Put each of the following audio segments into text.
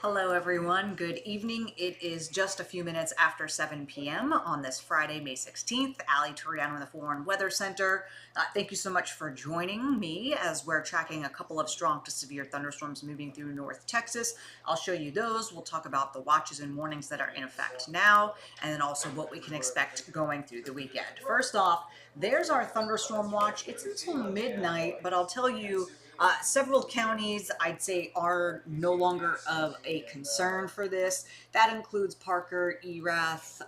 Hello everyone, good evening. It is just a few minutes after 7 p.m. on this Friday, May 16th. Allie Toriano in the Foreign Weather Center. Thank you so much for joining me as we're tracking a couple of strong to severe thunderstorms moving through North Texas. I'll show you those. We'll talk about the watches and warnings that are in effect now, and then also what we can expect going through the weekend. First off, there's our thunderstorm watch. It's until midnight, but I'll tell you, several counties, I'd say, are no longer of a concern for this. That includes Parker, Erath.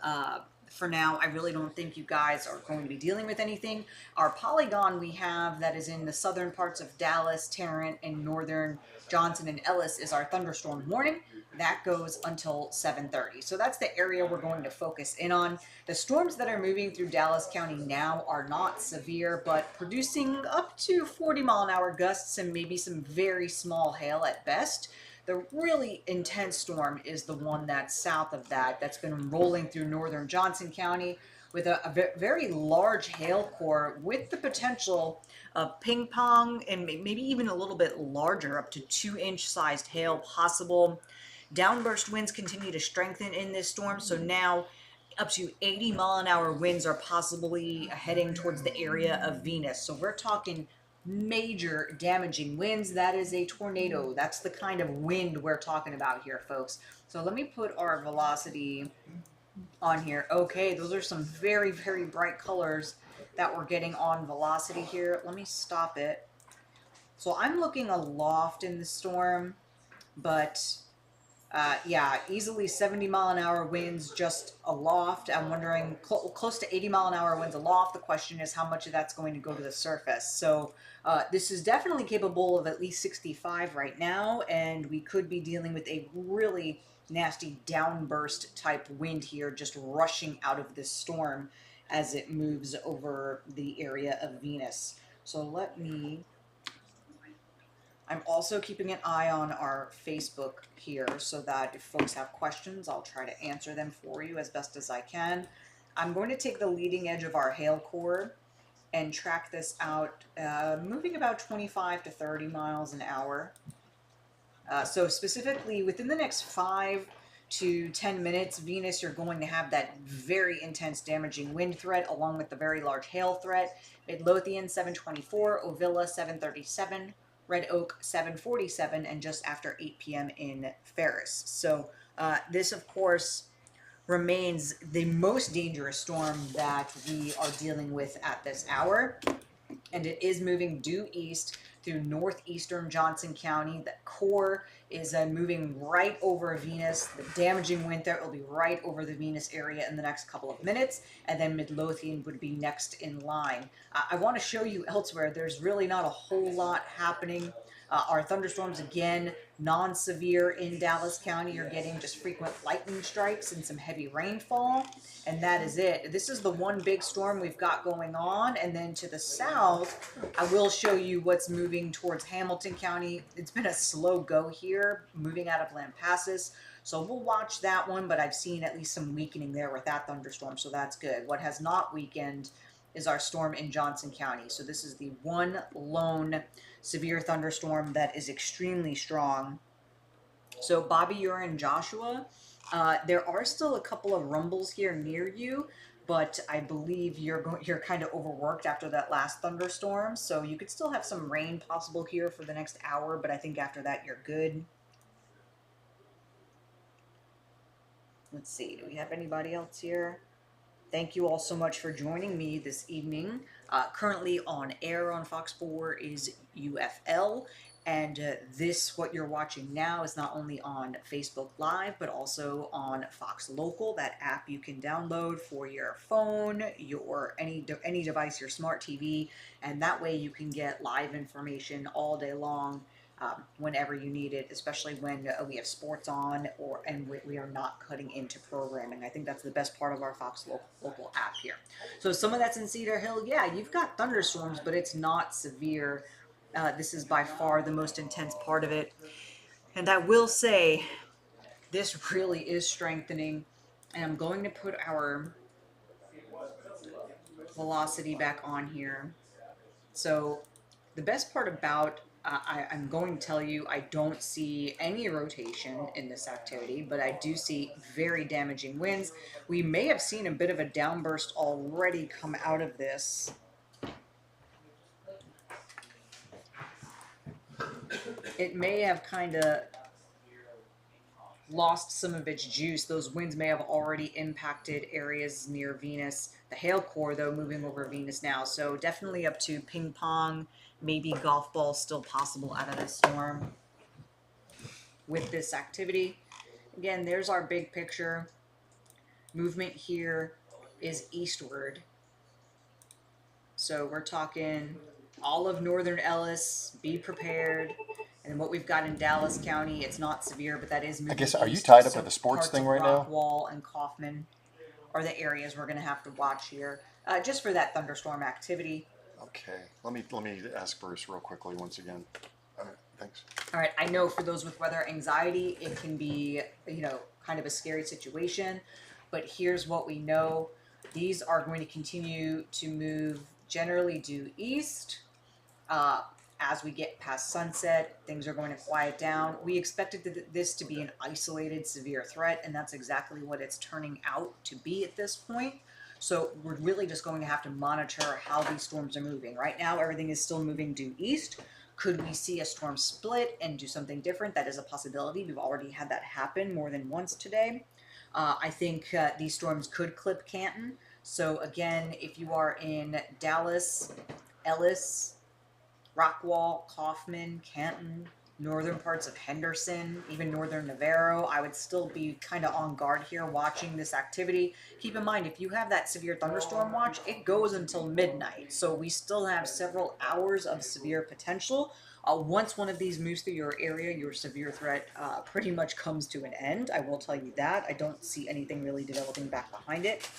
For now, I really don't think you guys are going to be dealing with anything. Our polygon we have that is in the southern parts of Dallas, Tarrant, and northern Johnson and Ellis is our thunderstorm warning. That goes until 7:30. So that's the area we're going to focus in on. The storms that are moving through Dallas County now are not severe, but producing up to 40-mile-an-hour gusts and maybe some very small hail at best. The really intense storm is the one that's south of that, that's been rolling through northern Johnson County with a very large hail core with the potential of ping pong and maybe even a little bit larger, up to 2-inch sized hail possible. Downburst winds continue to strengthen in this storm, so now up to 80-mile-an-hour winds are possibly heading towards the area of Venus. So we're talking major damaging winds. That is a tornado. That's the kind of wind we're talking about here, folks. So let me put our velocity on here. Okay, those are some very, very bright colors that we're getting on velocity here. Let me stop it. So I'm looking aloft in the storm, but yeah, easily 70-mile-an-hour winds just aloft. I'm wondering, close to 80-mile-an-hour winds aloft. The question is how much of that's going to go to the surface. So this is definitely capable of at least 65 right now, and we could be dealing with a really nasty downburst type wind here, just rushing out of this storm as it moves over the area of Venus. So I'm also keeping an eye on our Facebook here so that if folks have questions, I'll try to answer them for you as best as I can. I'm going to take the leading edge of our hail core and track this out, moving about 25 to 30 miles an hour. So specifically within the next 5 to 10 minutes, Venus, you're going to have that very intense damaging wind threat along with the very large hail threat. Midlothian 724, Ovilla 737, Red Oak 747, and just after 8 p.m. in Ferris. So this, of course, remains the most dangerous storm that we are dealing with at this hour, and it is moving due east through northeastern Johnson County. The core is moving right over Venus. The damaging wind there will be right over the Venus area in the next couple of minutes, and then Midlothian would be next in line. I want to show you elsewhere, there's really not a whole lot happening. Our thunderstorms, again, non-severe in Dallas County. You're getting just frequent lightning strikes and some heavy rainfall, and that is it. This is the one big storm we've got going on, and then to the south, I will show you what's moving towards Hamilton County. It's been a slow go here, moving out of Lampasas, so we'll watch that one, but I've seen at least some weakening there with that thunderstorm, so that's good. What has not weakened is our storm in Johnson County. So this is the one lone severe thunderstorm that is extremely strong. So Bobby, you're in Joshua. There are still a couple of rumbles here near you, but I believe you're kind of overworked after that last thunderstorm. So you could still have some rain possible here for the next hour, but I think after that you're good. Let's see, do we have anybody else here? Thank you all so much for joining me this evening. Currently on air on Fox 4 is UFL, and what you're watching now is not only on Facebook Live, but also on Fox Local, that app you can download for your phone, your any device, your smart TV, and that way you can get live information all day long. Whenever you need it, especially when we have sports on and we are not cutting into programming. I think that's the best part of our Fox Local app here. So some of that's in Cedar Hill. Yeah, you've got thunderstorms, but it's not severe. This is by far the most intense part of it. And I will say, this really is strengthening. And I'm going to put our velocity back on here. So the best part about I'm going to tell you, I don't see any rotation in this activity, but I do see very damaging winds. We may have seen a bit of a downburst already come out of this. It may have kind of lost some of its juice. Those winds may have already impacted areas near Venus. The hail core, though, moving over Venus now. So definitely up to ping pong, maybe golf ball still possible out of this storm with this activity. Again, there's our big picture. Movement here is eastward. So we're talking all of northern Ellis, be prepared. And what we've got in Dallas County, it's not severe, but that is moving. I guess, are you east. tied up So with the sports parts thing of right now? Rockwall and Kaufman are the areas we're going to have to watch here, just for that thunderstorm activity. Okay, let me ask Bruce real quickly once again. All right, thanks. All right, I know for those with weather anxiety, it can be, kind of a scary situation, but here's what we know. These are going to continue to move generally due east. As we get past sunset, things are going to quiet down. We expected this to be an isolated severe threat, and that's exactly what it's turning out to be at this point. So we're really just going to have to monitor how these storms are moving. Right now, everything is still moving due east. Could we see a storm split and do something different? That is a possibility. We've already had that happen more than once today. I think these storms could clip Canton. So again, if you are in Dallas, Ellis, Rockwall, Kaufman, Canton, northern parts of Henderson, even northern Navarro, I would still be kind of on guard here watching this activity. Keep in mind, if you have that severe thunderstorm watch, it goes until midnight. So we still have several hours of severe potential. Once one of these moves through your area, your severe threat pretty much comes to an end. I will tell you that. I don't see anything really developing back behind it.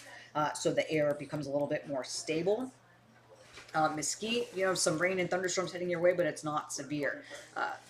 So the air becomes a little bit more stable. Mesquite, some rain and thunderstorms heading your way, but it's not severe.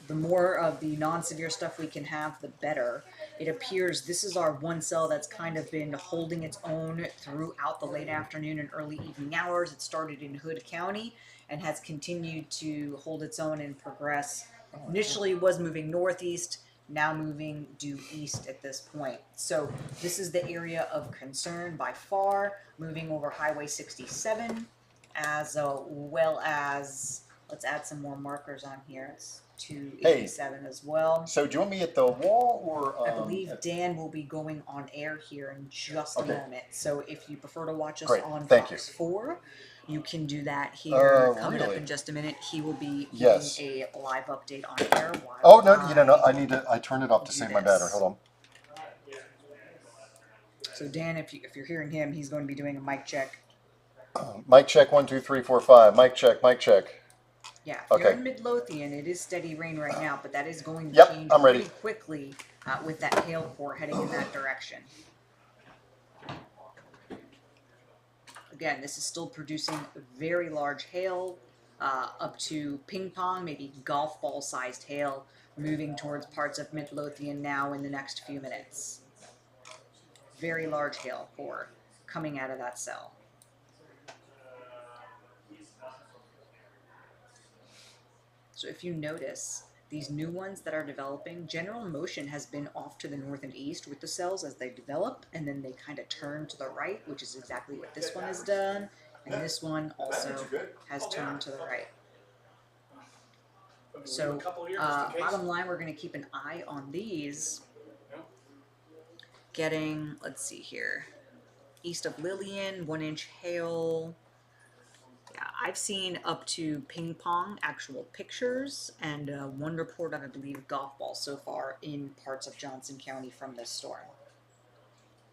The more of the non-severe stuff we can have, the better. It appears this is our one cell that's kind of been holding its own throughout the late afternoon and early evening hours. It started in Hood County and has continued to hold its own and progress. Initially was moving northeast, now moving due east at this point. So this is the area of concern by far, moving over Highway 67. As well as, let's add some more markers on here. It's 287 as well. So do you want me at the wall or? I believe Dan will be going on air here in just a moment. So if you prefer to watch us on Thank Fox you. 4, you can do that here. Coming up Really? in just a minute, he will be Yes. giving a live update on air. Oh no, I turned it off to save my battery. Hold on. So Dan, if you're hearing him, he's going to be doing a mic check. Mic check 1 2 3 4 5. Mic check. Mic check. Yeah, if Okay. you're in Midlothian, it is steady rain right now, but that is going to Yep, change I'm ready. pretty quickly with that hail core heading in that direction. Again, this is still producing very large hail, up to ping pong, maybe golf ball sized hail, moving towards parts of Midlothian now in the next few minutes. Very large hail core coming out of that cell. So if you notice, these new ones that are developing, general motion has been off to the north and east with the cells as they develop, and then they kind of turn to the right, which is exactly what this one has done, and this one also has turned to the right. So bottom line, we're going to keep an eye on these. Getting, let's see here, east of Lillian, 1-inch hail. Yeah, I've seen up to ping pong actual pictures and one report of, I believe, golf balls so far in parts of Johnson County from this storm.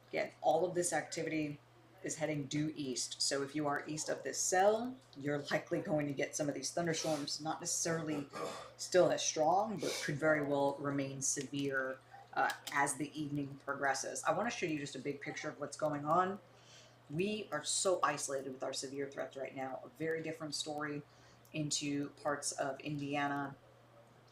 Again, all of this activity is heading due east. So if you are east of this cell, you're likely going to get some of these thunderstorms, not necessarily still as strong, but could very well remain severe as the evening progresses. I want to show you just a big picture of what's going on. We are so isolated with our severe threats right now. A very different story into parts of Indiana,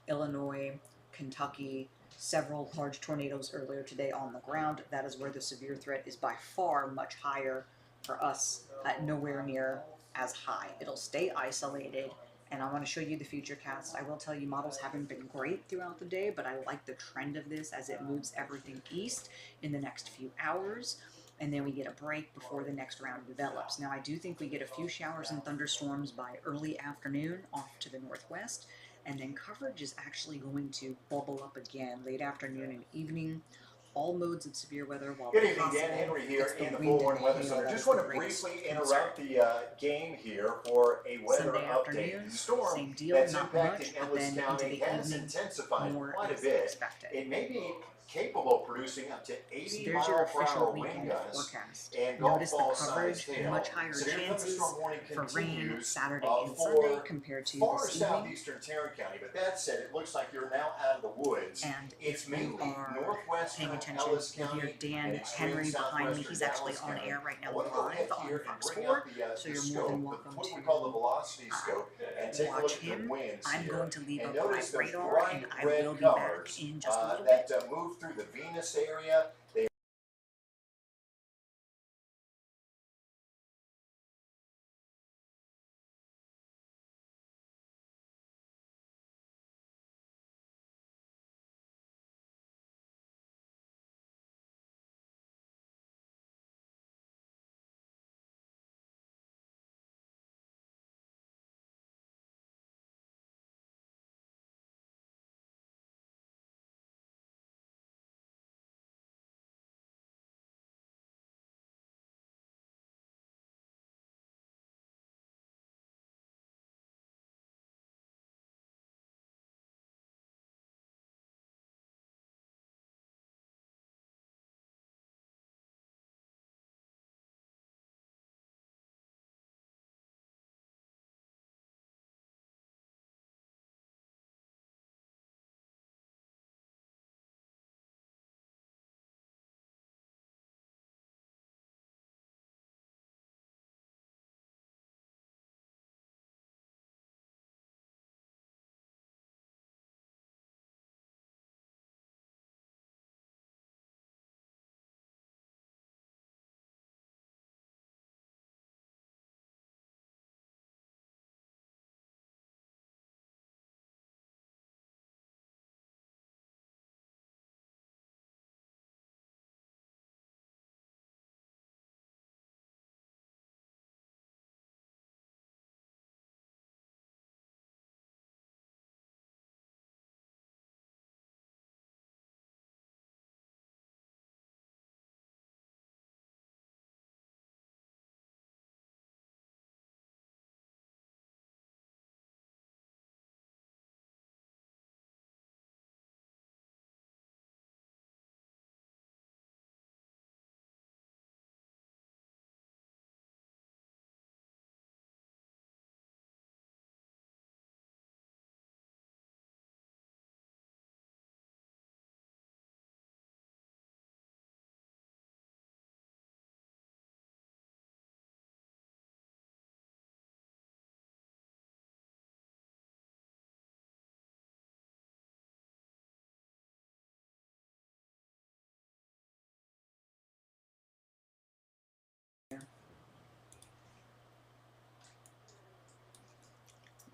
Illinois, Kentucky, several large tornadoes earlier today on the ground. That is where the severe threat is by far much higher. For us, nowhere near as high. It'll stay isolated and I want to show you the future cast. I will tell you models haven't been great throughout the day, but I like the trend of this as it moves everything east in the next few hours. And then we get a break before the next round develops. Now, I do think we get a few showers and thunderstorms by early afternoon off to the northwest, and then coverage is actually going to bubble up again late afternoon and evening. All modes of severe weather, while Good evening, possible, Dan Henry here it's the in the wind and Forewarned Weather hail Center. that Just is want the to greatest briefly concern. interrupt the game here for a weather Sunday update. afternoon, The storm same deal, that's not impacting much, but Ellis then into County the has evening, intensified more quite a is bit. expected. It may be capable of producing up to So 80 there's your mile per official hour wind weekend gusts forecast. and golf Notice the ball coverage, sized hail. much higher Severe chances thunderstorm warning for rain continues Saturday and for Sunday compared to far this evening. southeastern Tarrant County. But that said, it looks like you're now out of the woods. And It's if you mainly are northwestern paying attention, Ellis you'll County hear Dan and extreme Henry behind me. southwestern He's actually Dallas on County. air right I now want to go ahead live on here and Fox bring 4, up so the you're more scope, than welcome what we to call the velocity scope, and take a look watch at the him. winds I'm here. going to leave And a bright notice those radar, bright and I red will be back colors in just a little bit. that move through the Venus area. They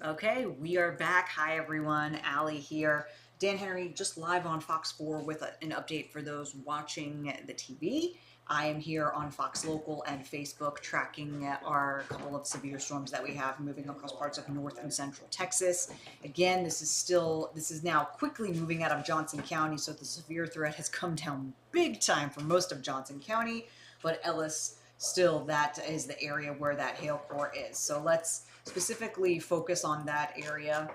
Okay, we are back. Hi, everyone. Allie here. Dan Henry just live on Fox 4 with an update for those watching the TV. I am here on Fox Local and Facebook tracking our couple of severe storms that we have moving across parts of north and central Texas. Again, this is now quickly moving out of Johnson County, so the severe threat has come down big time for most of Johnson County, but Ellis, still, that is the area where that hail core is. So let's specifically focus on that area.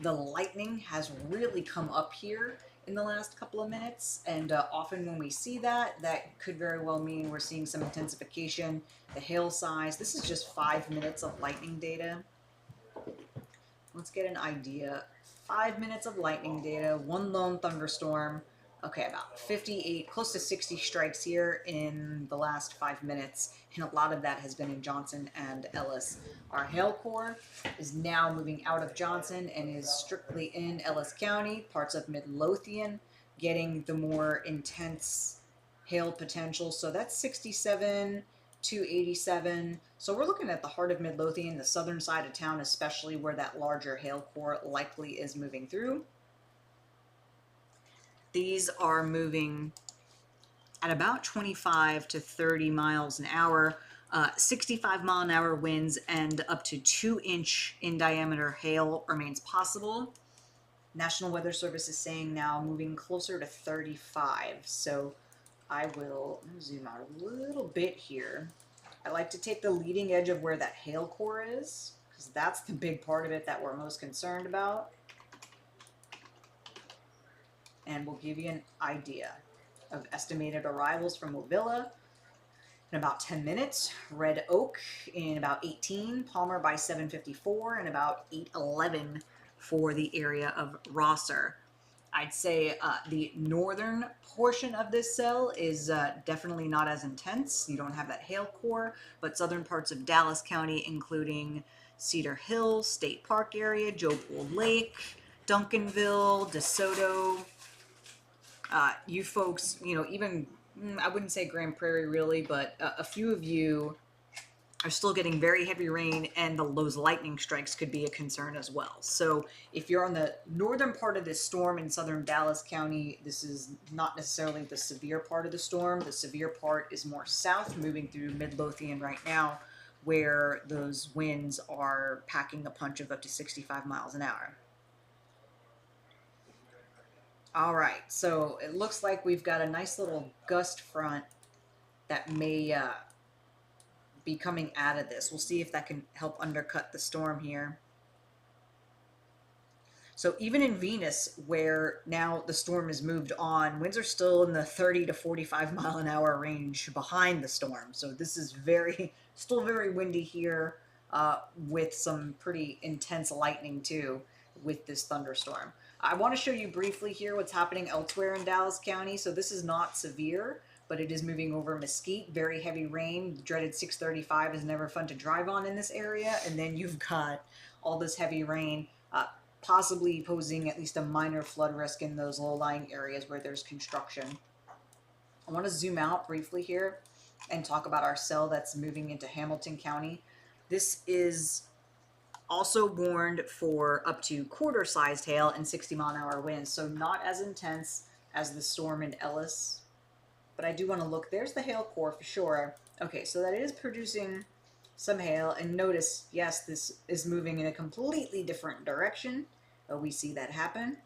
The lightning has really come up here in the last couple of minutes, and often when we see that, that could very well mean we're seeing some intensification. The hail size, this is just 5 minutes of lightning data. Let's get an idea. 5 minutes of lightning data, one lone thunderstorm. Okay, about 58, close to 60 strikes here in the last 5 minutes, and a lot of that has been in Johnson and Ellis. Our hail core is now moving out of Johnson and is strictly in Ellis County, parts of Midlothian, getting the more intense hail potential. So that's 67 287. So we're looking at the heart of Midlothian, the southern side of town, especially where that larger hail core likely is moving through. These are moving at about 25 to 30 miles an hour, 65-mile-an-hour winds, and up to 2-inch in diameter hail remains possible. National Weather Service is saying now moving closer to 35. So I will zoom out a little bit here. I like to take the leading edge of where that hail core is, because that's the big part of it that we're most concerned about. And we'll give you an idea of estimated arrivals from Wovilla in about 10 minutes, Red Oak in about 18, Palmer by 7:54, and about 8:11 for the area of Rosser. I'd say the northern portion of this cell is definitely not as intense. You don't have that hail core, but southern parts of Dallas County, including Cedar Hill, State Park area, Joe Pool Lake, Duncanville, DeSoto, you folks, you know, even, I wouldn't say Grand Prairie really, but a few of you are still getting very heavy rain, and those lightning strikes could be a concern as well. So if you're on the northern part of this storm in southern Dallas County, this is not necessarily the severe part of the storm. The severe part is more south, moving through Midlothian right now, where those winds are packing a punch of up to 65 miles an hour. All right, so it looks like we've got a nice little gust front that may be coming out of this. We'll see if that can help undercut the storm here. So even in Venus, where now the storm has moved on, winds are still in the 30 to 45 mile an hour range behind the storm. So this is still very windy here, with some pretty intense lightning too with this thunderstorm. I want to show you briefly here what's happening elsewhere in Dallas County. So this is not severe, but it is moving over Mesquite. Very heavy rain. The dreaded 635 is never fun to drive on in this area. And then you've got all this heavy rain, possibly posing at least a minor flood risk in those low-lying areas where there's construction. I want to zoom out briefly here and talk about our cell that's moving into Hamilton County. This is also warned for up to quarter-sized hail and 60-mile-an-hour winds, so not as intense as the storm in Ellis. But I do want to look. There's the hail core for sure. Okay, so that is producing some hail, and notice, yes, this is moving in a completely different direction. We see that happen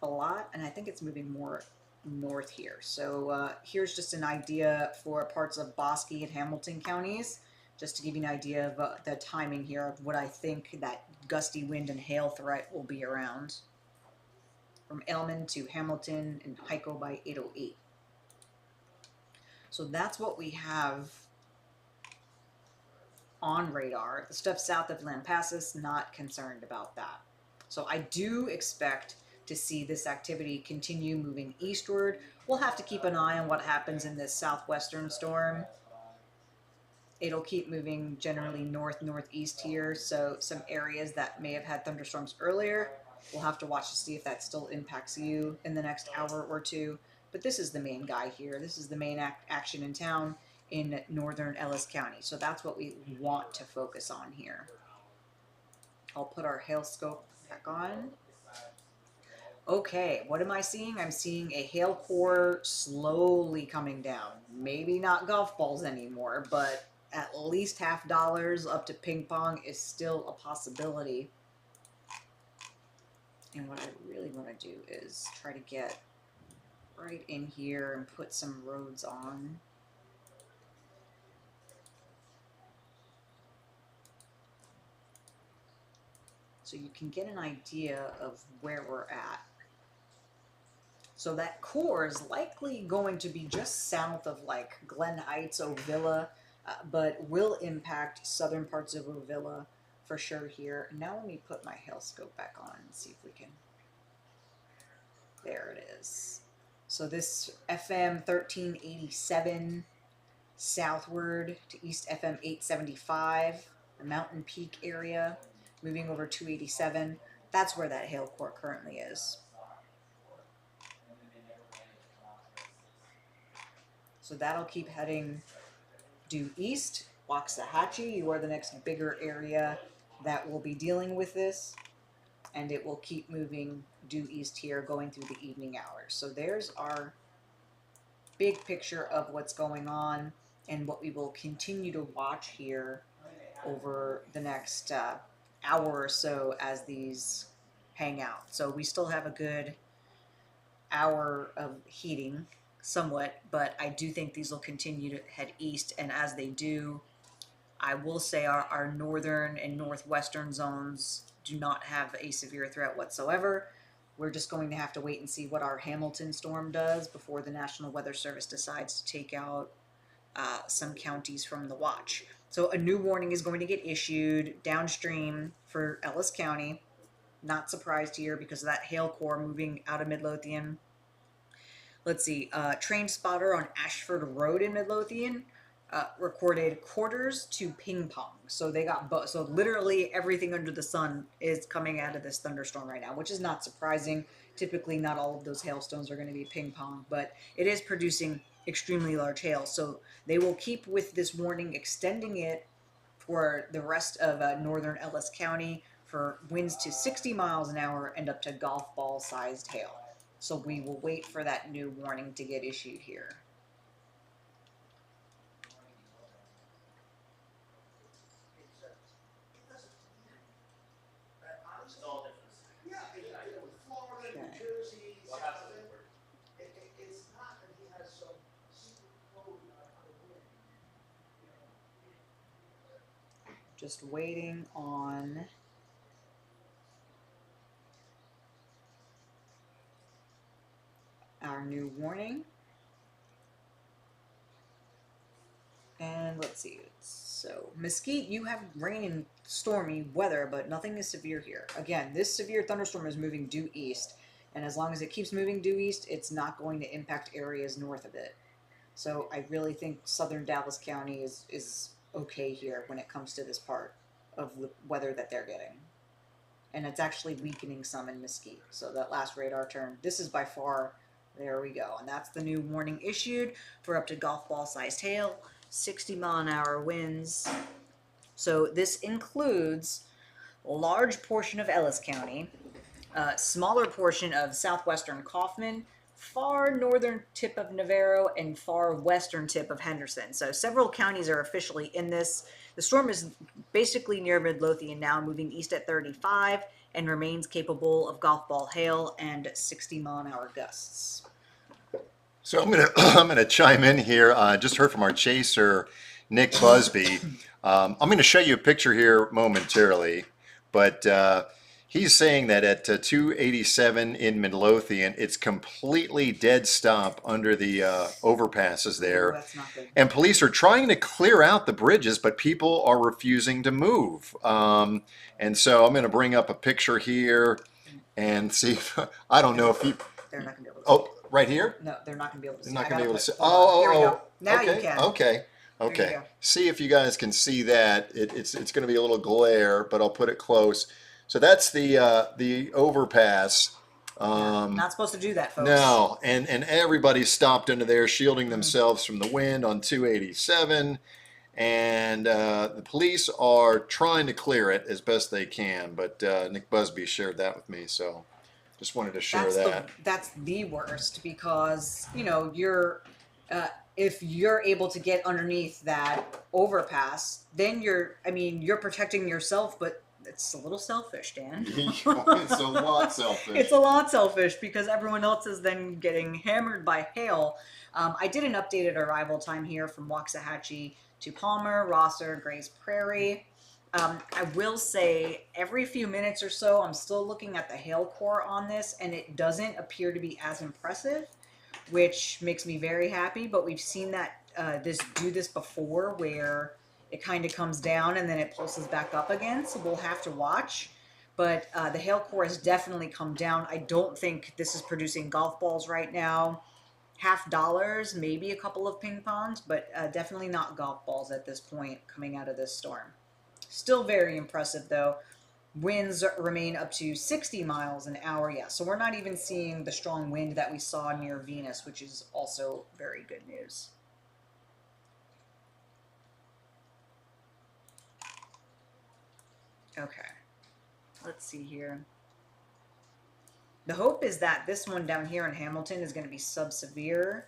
a lot, and I think it's moving more north here. So here's just an idea for parts of Bosque and Hamilton counties, just to give you an idea of the timing here of what I think that gusty wind and hail threat will be around. From Elman to Hamilton and Hyco by 8:08. So that's what we have on radar. The stuff south of Lampasas, not concerned about that. So I do expect to see this activity continue moving eastward. We'll have to keep an eye on what happens in this southwestern storm. It'll keep moving generally north-northeast here, so some areas that may have had thunderstorms earlier, we'll have to watch to see if that still impacts you in the next hour or two. But this is the main guy here. This is the main action in town in northern Ellis County. So that's what we want to focus on here. I'll put our hail scope back on. Okay, what am I seeing? I'm seeing a hail core slowly coming down. Maybe not golf balls anymore, but at least $50 up to ping pong is still a possibility. And what I really want to do is try to get right in here and put some roads on. So you can get an idea of where we're at. So that core is likely going to be just south of like Glen Heights, Ovilla, but will impact southern parts of Ovilla for sure here. Now let me put my hail scope back on and see if we can. There it is. So this FM 1387 southward to East FM 875, the Mountain Peak area, moving over 287. That's where that hail core currently is. So that'll keep heading due east. Waxahachie, you are the next bigger area that will be dealing with this, and it will keep moving due east here, going through the evening hours. So there's our big picture of what's going on and what we will continue to watch here over the next hour or so as these hang out. So we still have a good hour of heating somewhat, but I do think these will continue to head east, and as they do, I will say our northern and northwestern zones do not have a severe threat whatsoever. We're just going to have to wait and see what our Hamilton storm does before the National Weather Service decides to take out some counties from the watch. So a new warning is going to get issued downstream for Ellis County. Not surprised here because of that hail core moving out of Midlothian. Let's see, train spotter on Ashford Road in Midlothian recorded quarters to ping pong. So they got both. So literally everything under the sun is coming out of this thunderstorm right now, which is not surprising. Typically, not all of those hailstones are going to be ping pong, but it is producing extremely large hail. So they will keep with this warning, extending it for the rest of northern Ellis County for winds to 60 miles an hour and up to golf ball sized hail. So we will wait for that new warning to get issued here. Just waiting on our new warning. And let's see. So, Mesquite, you have rain and stormy weather, but nothing is severe here. Again, this severe thunderstorm is moving due east, and as long as it keeps moving due east, it's not going to impact areas north of it. So I really think southern Dallas County is okay here when it comes to this part of the weather that they're getting. And it's actually weakening some in Mesquite. So that last radar turn, this is by far, there we go. And that's the new warning issued for up to golf ball sized hail, 60 mile an hour winds. So this includes a large portion of Ellis County, a smaller portion of southwestern Kaufman, far northern tip of Navarro, and far western tip of Henderson. So several counties are officially in this. The storm is basically near Midlothian now, moving east at 35, and remains capable of golf ball hail and 60 mile an hour gusts. So I'm gonna chime in here. Just heard from our chaser, Nick Busby. I'm going to show you a picture here momentarily, but he's saying that at 287 in Midlothian, it's completely dead stop under the overpasses there. Oh, that's not good. And police are trying to clear out the bridges, but people are refusing to move. And so I'm going to bring up a picture here and see if, I don't know if he... They're not going to be able to Oh, right here? No, they're not going to be able to see. They're not going to be able to see. Here we go. Now okay, you can. Okay. There Okay. you go. See if you guys can see that. It's going to be a little glare, but I'll put it close. So that's the overpass. Not supposed to do that, folks. No, and everybody stopped into there, shielding themselves from the wind on 287, and the police are trying to clear it as best they can. But Nick Busby shared that with me, so just wanted to share that. That's the worst because you're if you're able to get underneath that overpass, then you're protecting yourself, but it's a little selfish, Dan. It's a lot selfish. It's a lot selfish because everyone else is then getting hammered by hail. I did an updated arrival time here from Waxahachie to Palmer, Rosser, Grays Prairie. I will say every few minutes or so, I'm still looking at the hail core on this, and it doesn't appear to be as impressive, which makes me very happy. But we've seen that do this before, where it kind of comes down and then it pulses back up again. So we'll have to watch. But the hail core has definitely come down. I don't think this is producing golf balls right now. $50, maybe a couple of ping pongs, but definitely not golf balls at this point coming out of this storm. Still very impressive though. Winds remain up to 60 miles an hour. Yeah, so we're not even seeing the strong wind that we saw near Venus, which is also very good news. Okay. Let's see here. The hope is that this one down here in Hamilton is going to be sub-severe.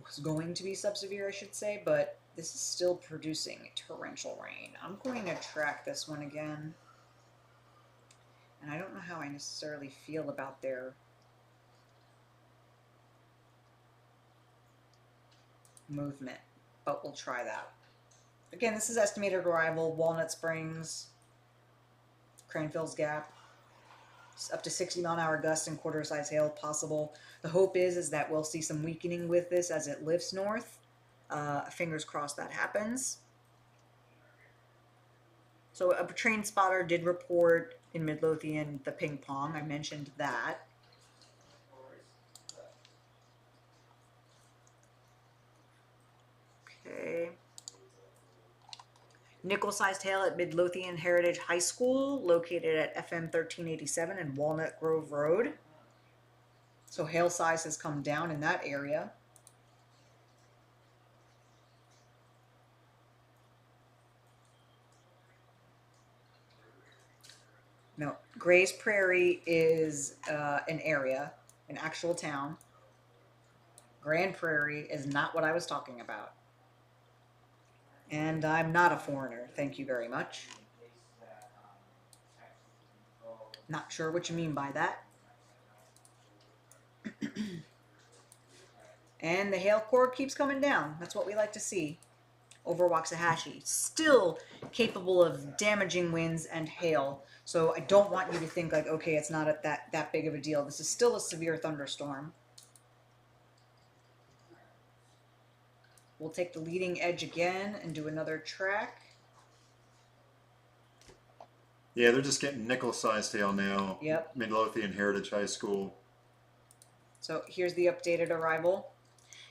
Was going to be sub-severe, I should say, but this is still producing torrential rain. I'm going to track this one again. And I don't know how I necessarily feel about their movement, but we'll try that. Again, this is estimated arrival, Walnut Springs, Cranfield's Gap. It's up to 60-mile-an-hour gusts and quarter-size hail possible. The hope is that we'll see some weakening with this as it lifts north. Fingers crossed that happens. So a train spotter did report in Midlothian the ping pong. I mentioned that. Okay. Nickel-sized hail at Midlothian Heritage High School, located at FM 1387 and Walnut Grove Road. So hail size has come down in that area. No, Gray's Prairie is an area, an actual town. Grand Prairie is not what I was talking about. And I'm not a foreigner, thank you very much. Not sure what you mean by that. And the hail core keeps coming down. That's what we like to see over Waxahachie. Still capable of damaging winds and hail. So I don't want you to think like, okay, it's not that big of a deal. This is still a severe thunderstorm. We'll take the leading edge again and do another track. Yeah, they're just getting nickel-sized hail now. Yep. Midlothian Heritage High School. So here's the updated arrival.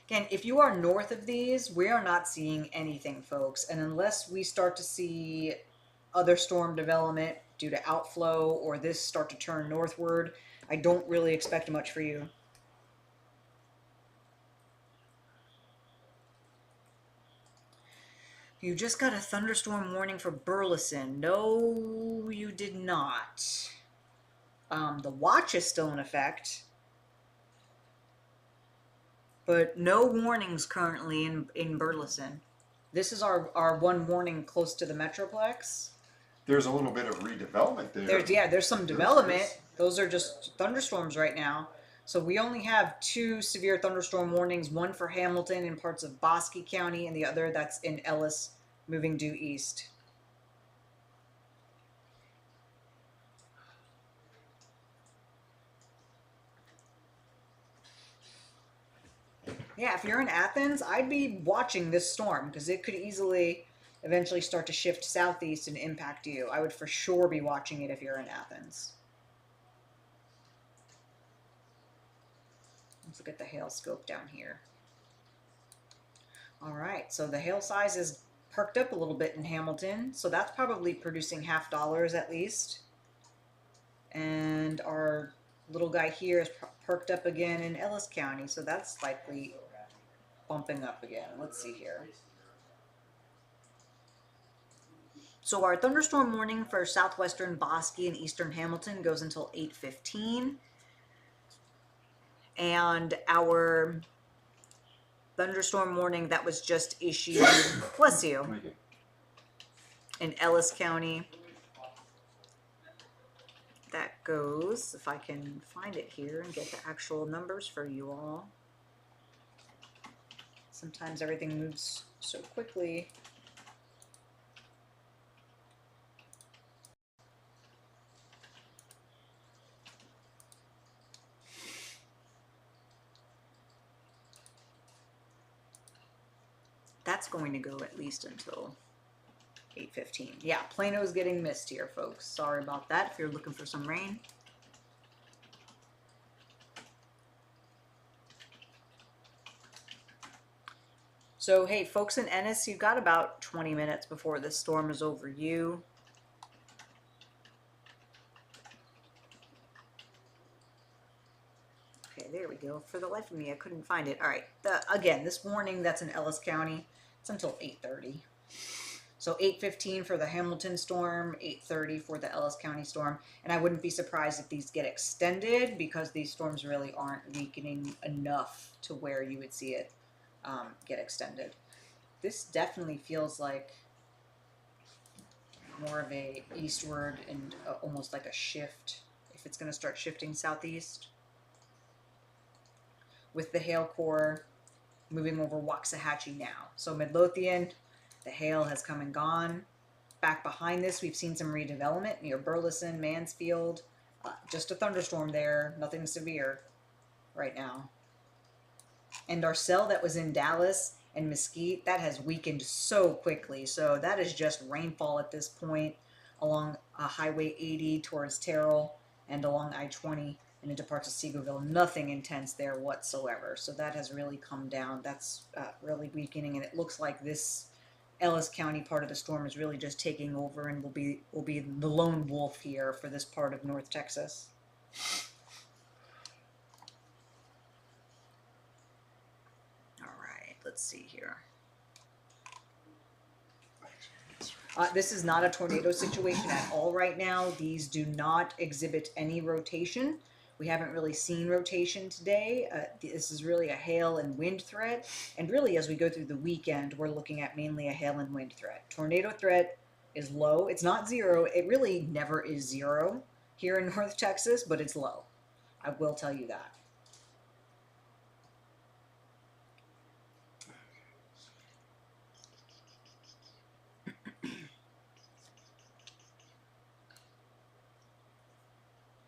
Again, if you are north of these, we are not seeing anything, folks. And unless we start to see other storm development due to outflow or this start to turn northward, I don't really expect much for you. You just got a thunderstorm warning for Burleson. No, you did not. The watch is still in effect. But no warnings currently in Burleson. This is our one warning close to the Metroplex. There's a little bit of redevelopment there. There's some development. Those are just thunderstorms right now. So we only have 2 severe thunderstorm warnings, one for Hamilton and parts of Bosque County, and the other that's in Ellis, moving due east. Yeah, if you're in Athens, I'd be watching this storm because it could easily eventually start to shift southeast and impact you. I would for sure be watching it if you're in Athens. Let's look at the hail scope down here. All right, so the hail size is perked up a little bit in Hamilton, so that's probably producing $50 at least. And our little guy here is perked up again in Ellis County, so that's likely bumping up again. Let's see here. So our thunderstorm warning for southwestern Bosque and eastern Hamilton goes until 8:15. And our thunderstorm warning that was just issued, bless you, in Ellis County, that goes, if I can find it here and get the actual numbers for you all. Sometimes everything moves so quickly. That's going to go at least until 8:15. Yeah, Plano's getting missed here, folks. Sorry about that if you're looking for some rain. So, hey, folks in Ennis, you've got about 20 minutes before this storm is over you. Okay, there we go. For the life of me, I couldn't find it. All right, again, this warning that's in Ellis County, it's until 8:30. So 8:15 for the Hamilton storm, 8:30 for the Ellis County storm, and I wouldn't be surprised if these get extended because these storms really aren't weakening enough to where you would see it get extended. This definitely feels like more of a eastward and almost like a shift if it's going to start shifting southeast. With the hail core moving over Waxahachie now. So Midlothian, the hail has come and gone. Back behind this, we've seen some redevelopment near Burleson, Mansfield. Just a thunderstorm there, nothing severe right now. And our cell that was in Dallas and Mesquite, that has weakened so quickly. So that is just rainfall at this point along Highway 80 towards Terrell and along I-20 and into parts of Seagoville. Nothing intense there whatsoever. So that has really come down. That's really weakening, and it looks like this Ellis County part of the storm is really just taking over and will be the lone wolf here for this part of North Texas. All right, let's see here. This is not a tornado situation at all right now. These do not exhibit any rotation. We haven't really seen rotation today. This is really a hail and wind threat. And really, as we go through the weekend, we're looking at mainly a hail and wind threat. Tornado threat is low. It's not zero. It really never is zero here in North Texas, but it's low. I will tell you that.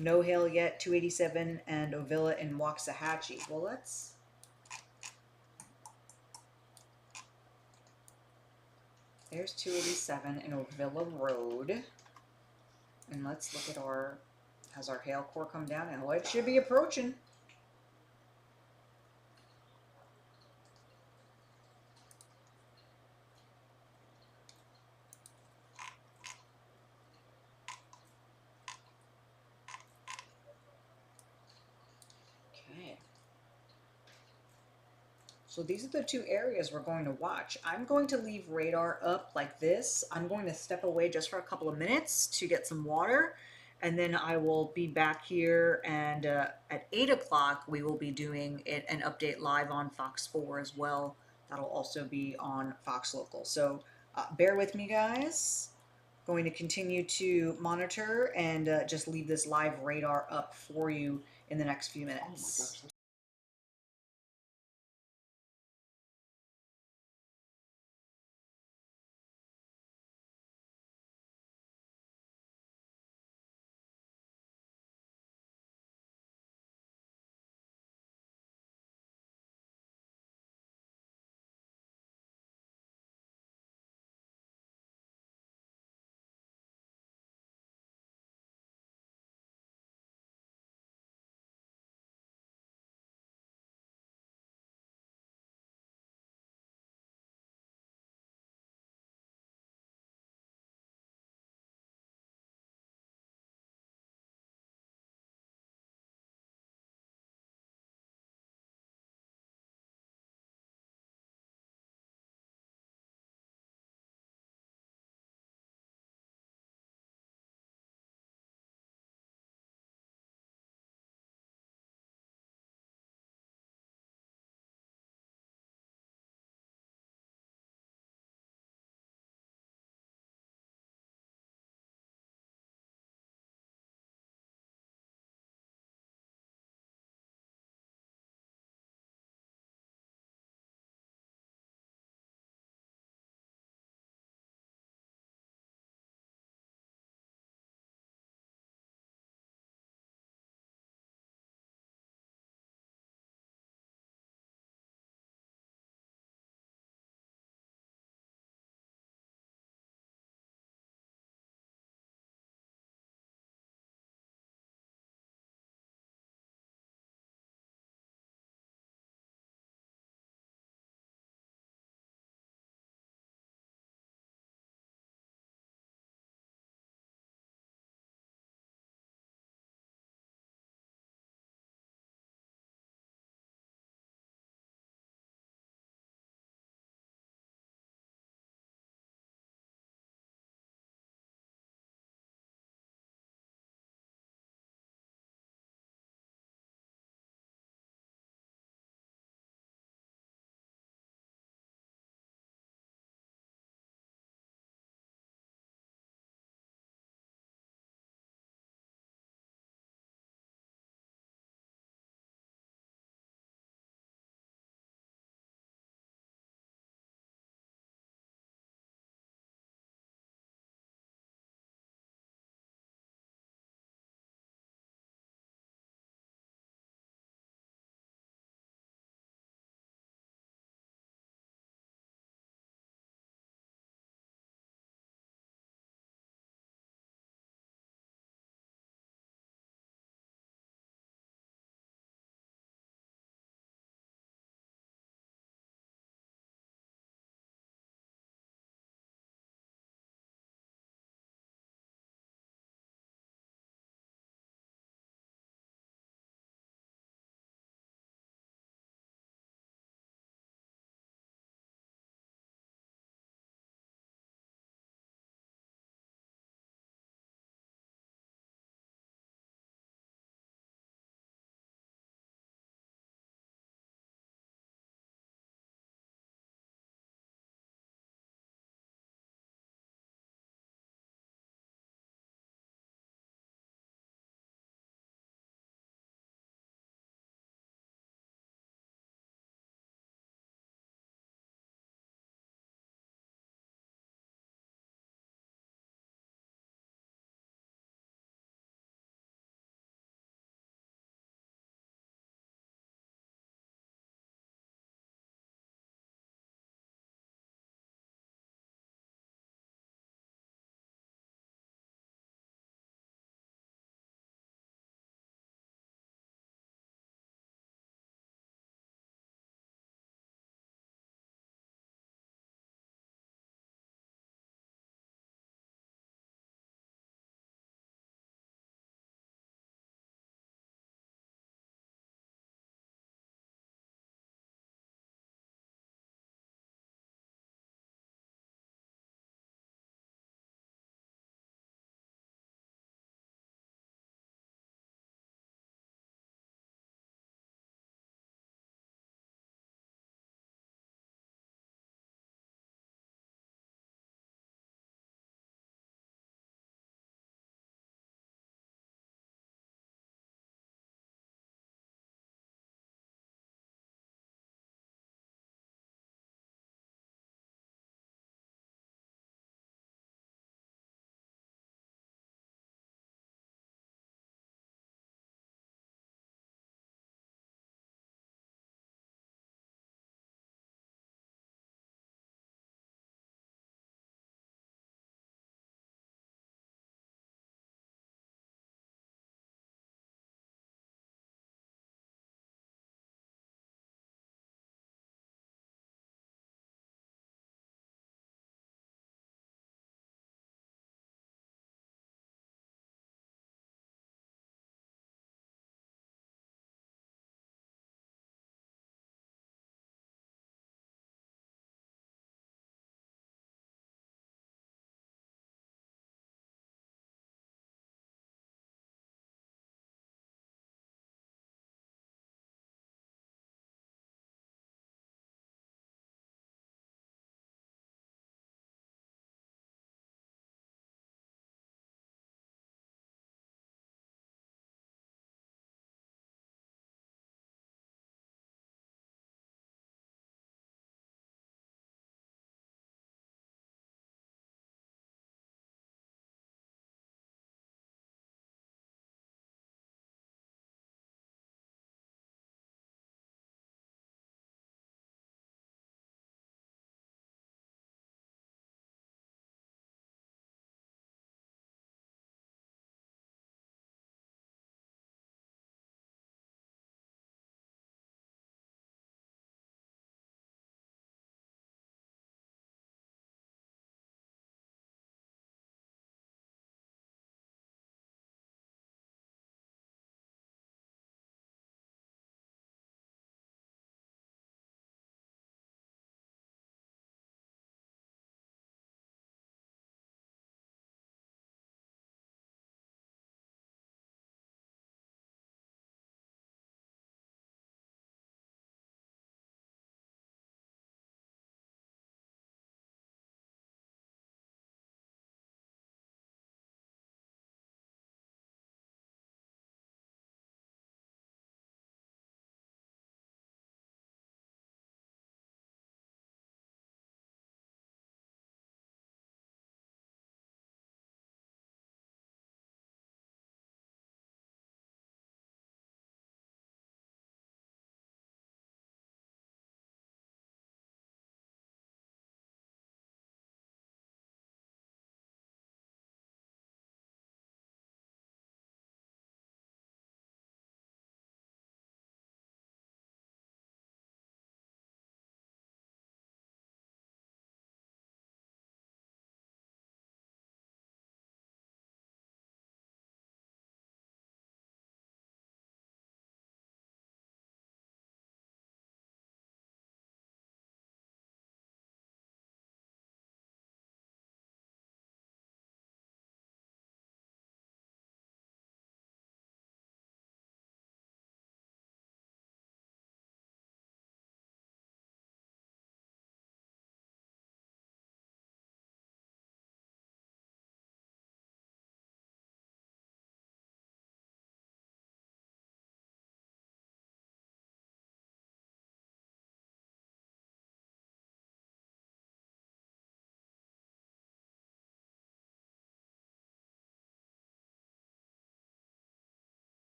No hail yet, 287 and Ovilla and Waxahachie. Well, there's 287 and Ovilla Road. And let's look at has our hail core come down? And it should be approaching. So these are the two areas we're going to watch. I'm going to leave radar up like this. I'm going to step away just for a couple of minutes to get some water, and then I will be back here, and at 8 o'clock we will be doing an update live on Fox 4 as well. That'll also be on Fox Local. So bear with me, guys. Going to continue to monitor and just leave this live radar up for you in the next few minutes.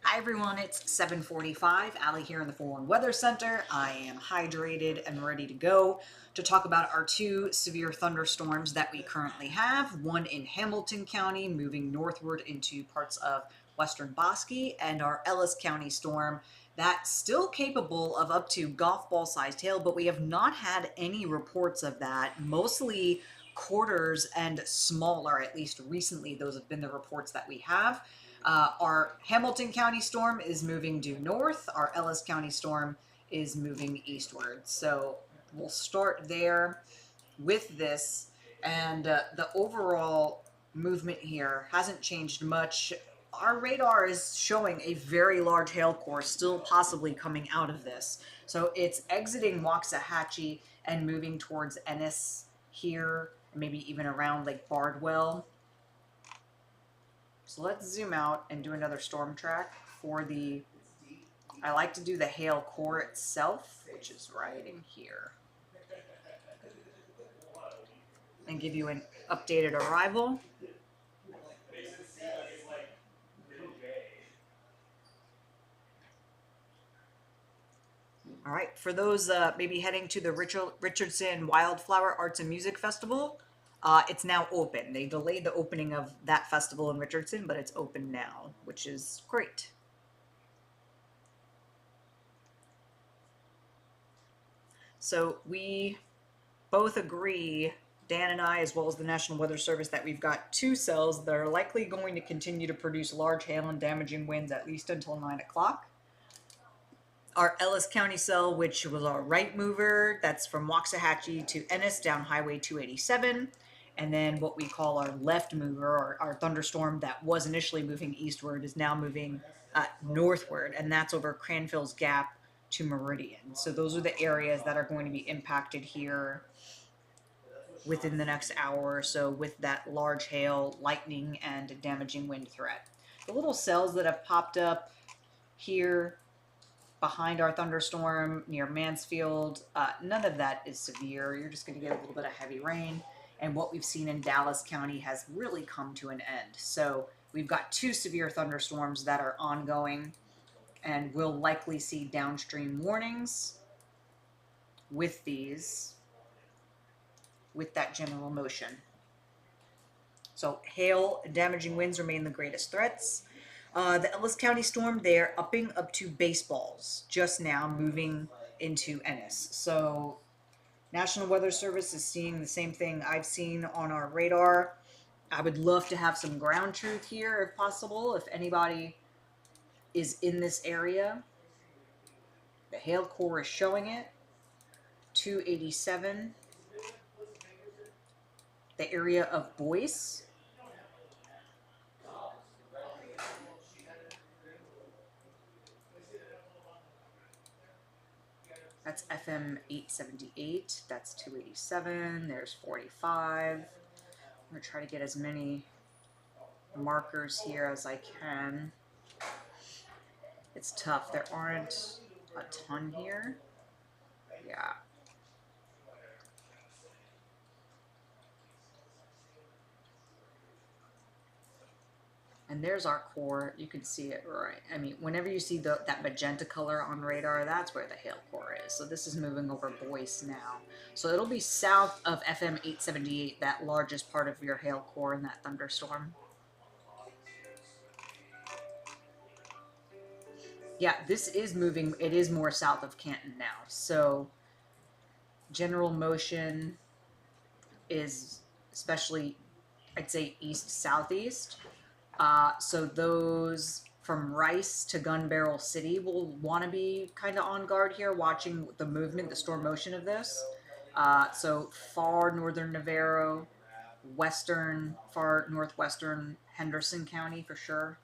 Hi everyone, it's 7:45. Allie here in the 411 Weather Center. I am hydrated and ready to go to talk about our two severe thunderstorms that we currently have. One in Hamilton County moving northward into parts of western Bosque, and our Ellis County storm that's still capable of up to golf ball sized hail, but we have not had any reports of that. Mostly quarters and smaller, at least recently, those have been the reports that we have. Our Hamilton County storm is moving due north. Our Ellis County storm is moving eastward. So we'll start there with this. And the overall movement here hasn't changed much. Our radar is showing a very large hail core still possibly coming out of this. So it's exiting Waxahachie and moving towards Ennis here, maybe even around Lake Bardwell. So let's zoom out and do another storm track for the, I like to do the hail core itself, which is right in here, and give you an updated arrival. All right, for those maybe heading to the Richardson Wildflower Arts and Music Festival, it's now open. They delayed the opening of that festival in Richardson, but it's open now, which is great. So we both agree, Dan and I, as well as the National Weather Service, that we've got two cells that are likely going to continue to produce large hail and damaging winds at least until 9 o'clock. Our Ellis County cell, which was our right mover, that's from Waxahachie to Ennis down Highway 287. And then what we call our left mover, or our thunderstorm that was initially moving eastward, is now moving northward, and that's over Cranfill's Gap to Meridian. So those are the areas that are going to be impacted here within the next hour or so with that large hail, lightning, and damaging wind threat. The little cells that have popped up here behind our thunderstorm near Mansfield, none of that is severe. You're just going to get a little bit of heavy rain. And what we've seen in Dallas County has really come to an end. So we've got two severe thunderstorms that are ongoing, and we'll likely see downstream warnings with these, with that general motion. So hail and damaging winds remain the greatest threats. The Ellis County storm, they're upping up to baseballs just now, moving into Ennis. So National Weather Service is seeing the same thing I've seen on our radar. I would love to have some ground truth here if possible, if anybody is in this area. The hail core is showing it. 287. The area of Boyce. That's FM 878, that's 287, there's 45. I'm gonna try to get as many markers here as I can. It's tough, there aren't a ton here. Yeah. And there's our core. You can see it right. I mean, whenever you see that magenta color on radar, that's where the hail core is. So this is moving over Boyce now. So it'll be south of FM 878, that largest part of your hail core in that thunderstorm. Yeah, this is moving. It is more south of Canton now. So general motion is especially, I'd say, east-southeast. So those from Rice to Gun Barrel City will want to be kind of on guard here, watching the movement, the storm motion of this. So far northern Navarro, far northwestern Henderson County for sure.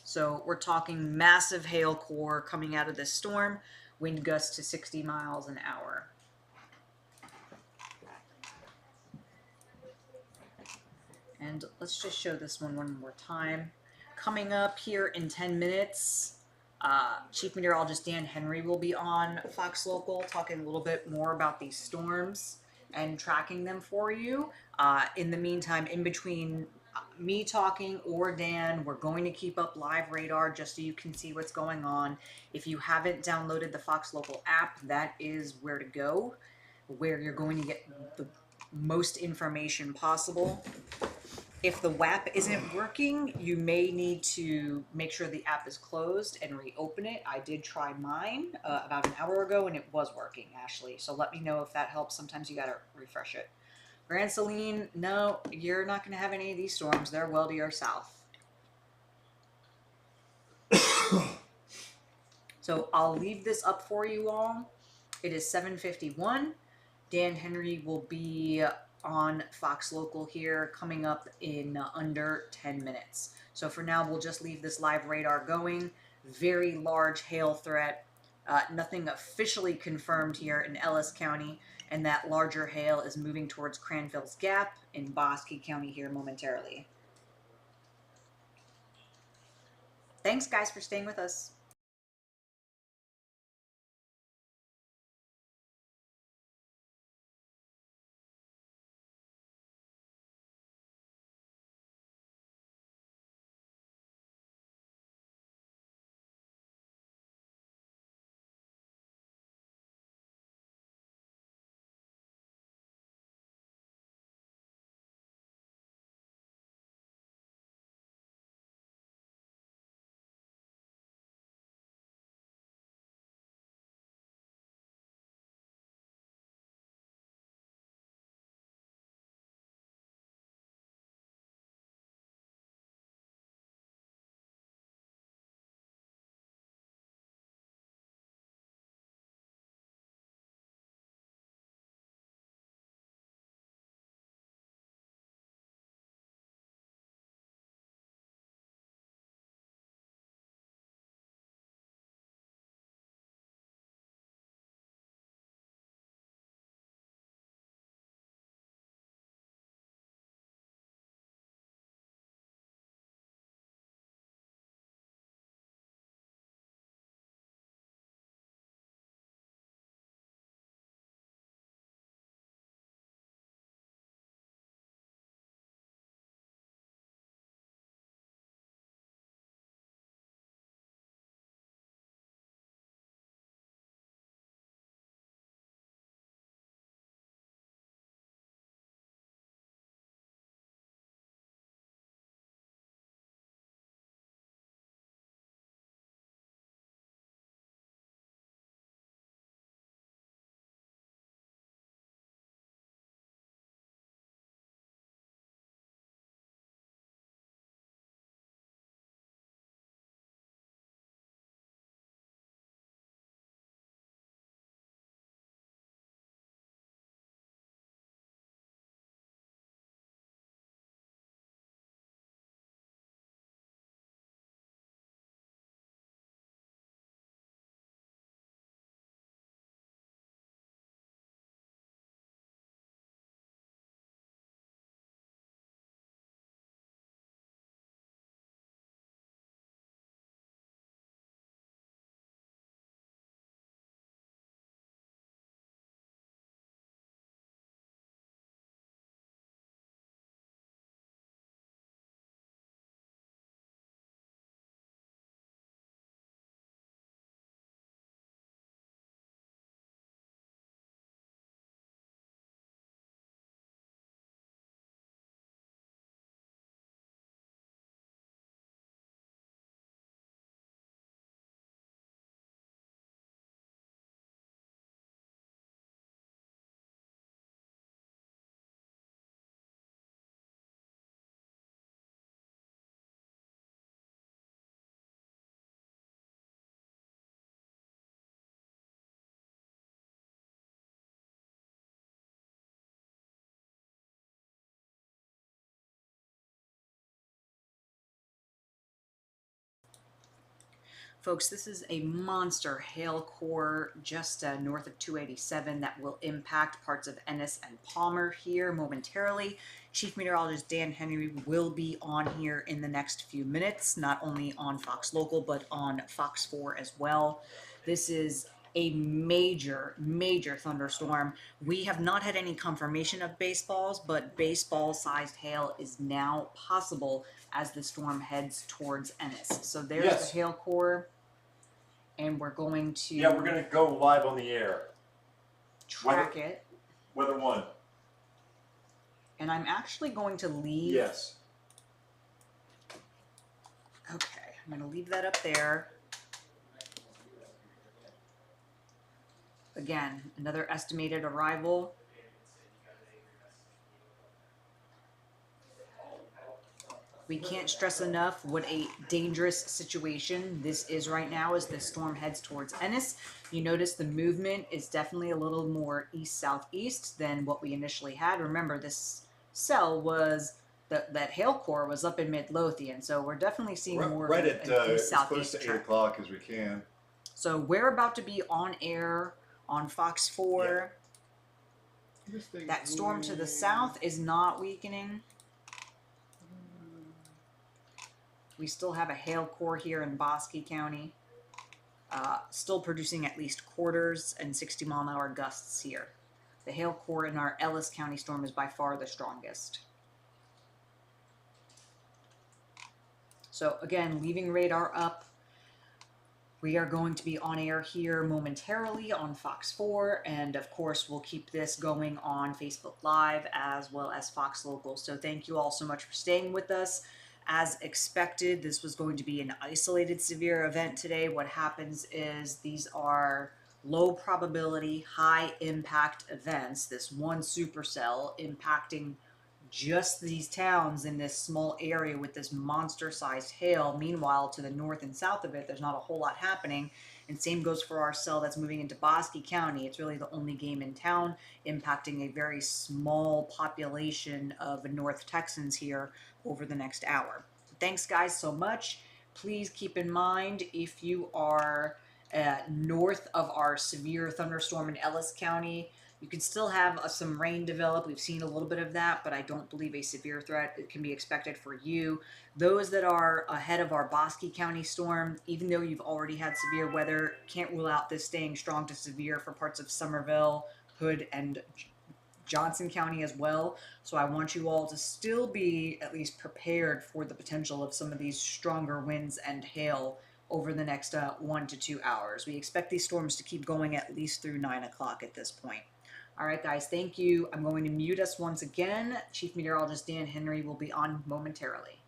So we're talking massive hail core coming out of this storm, wind gusts to 60 miles an hour. And let's just show this one more time. Coming up here in 10 minutes, Chief Meteorologist Dan Henry will be on Fox Local talking a little bit more about these storms and tracking them for you. In the meantime, in between me talking or Dan, we're going to keep up live radar just so you can see what's going on. If you haven't downloaded the Fox Local app, that is where to go, where you're going to get the most information possible. If the WAP isn't working, you may need to make sure the app is closed and reopen it. I did try mine about an hour ago and it was working, Ashley. So let me know if that helps. Sometimes you gotta refresh it. Grand Saline, no, you're not gonna have any of these storms. They're well to your south. So I'll leave this up for you all. It is 7:51. Dan Henry will be on Fox Local here coming up in under 10 minutes. So for now, we'll just leave this live radar going. Very large hail threat. Nothing officially confirmed here in Ellis County, and that larger hail is moving towards Cranville's Gap in Bosque County here momentarily. Thanks, guys, for staying with us. Folks, this is a monster hail core just north of 287 that will impact parts of Ennis and Palmer here momentarily. Chief Meteorologist Dan Henry will be on here in the next few minutes, not only on Fox Local, but on Fox 4 as well. This is a major thunderstorm. We have not had any confirmation of baseballs, but baseball-sized hail is now possible as the storm heads towards Ennis. So there's Yes. the hail core, and we're going to Yeah, we're going to go live on the air. track it. Weather 1. And I'm actually going to leave. Yes. Okay, I'm going to leave that up there. Again, another estimated arrival. We can't stress enough what a dangerous situation this is right now as the storm heads towards Ennis. You notice the movement is definitely a little more east-southeast than what we initially had. Remember, this cell was, that hail core was up in Midlothian, so we're definitely seeing more right of at an as close east-southeast to 8 trend. o'clock as we can. So we're about to be on air on Fox 4. That storm to the south is not weakening. We still have a hail core here in Bosque County, still producing at least quarters and 60-mile-an-hour gusts here. The hail core in our Ellis County storm is by far the strongest. So again, leaving radar up. We are going to be on air here momentarily on Fox 4, and of course we'll keep this going on Facebook Live as well as Fox Local. So thank you all so much for staying with us. As expected, this was going to be an isolated severe event today. What happens is these are low probability, high impact events. This one supercell impacting just these towns in this small area with this monster-sized hail. Meanwhile, to the north and south of it, there's not a whole lot happening. And same goes for our cell that's moving into Bosque County. It's really the only game in town, impacting a very small population of North Texans here over the next hour. Thanks, guys, so much. Please keep in mind, if you are north of our severe thunderstorm in Ellis County, you can still have some rain develop. We've seen a little bit of that, but I don't believe a severe threat can be expected for you. Those that are ahead of our Bosque County storm, even though you've already had severe weather, can't rule out this staying strong to severe for parts of Somerville, Hood, and Johnson County as well. So I want you all to still be at least prepared for the potential of some of these stronger winds and hail over the next 1 to 2 hours. We expect these storms to keep going at least through 9 o'clock at this point. All right, guys, thank you. I'm going to mute us once again. Chief Meteorologist Dan Henry will be on momentarily.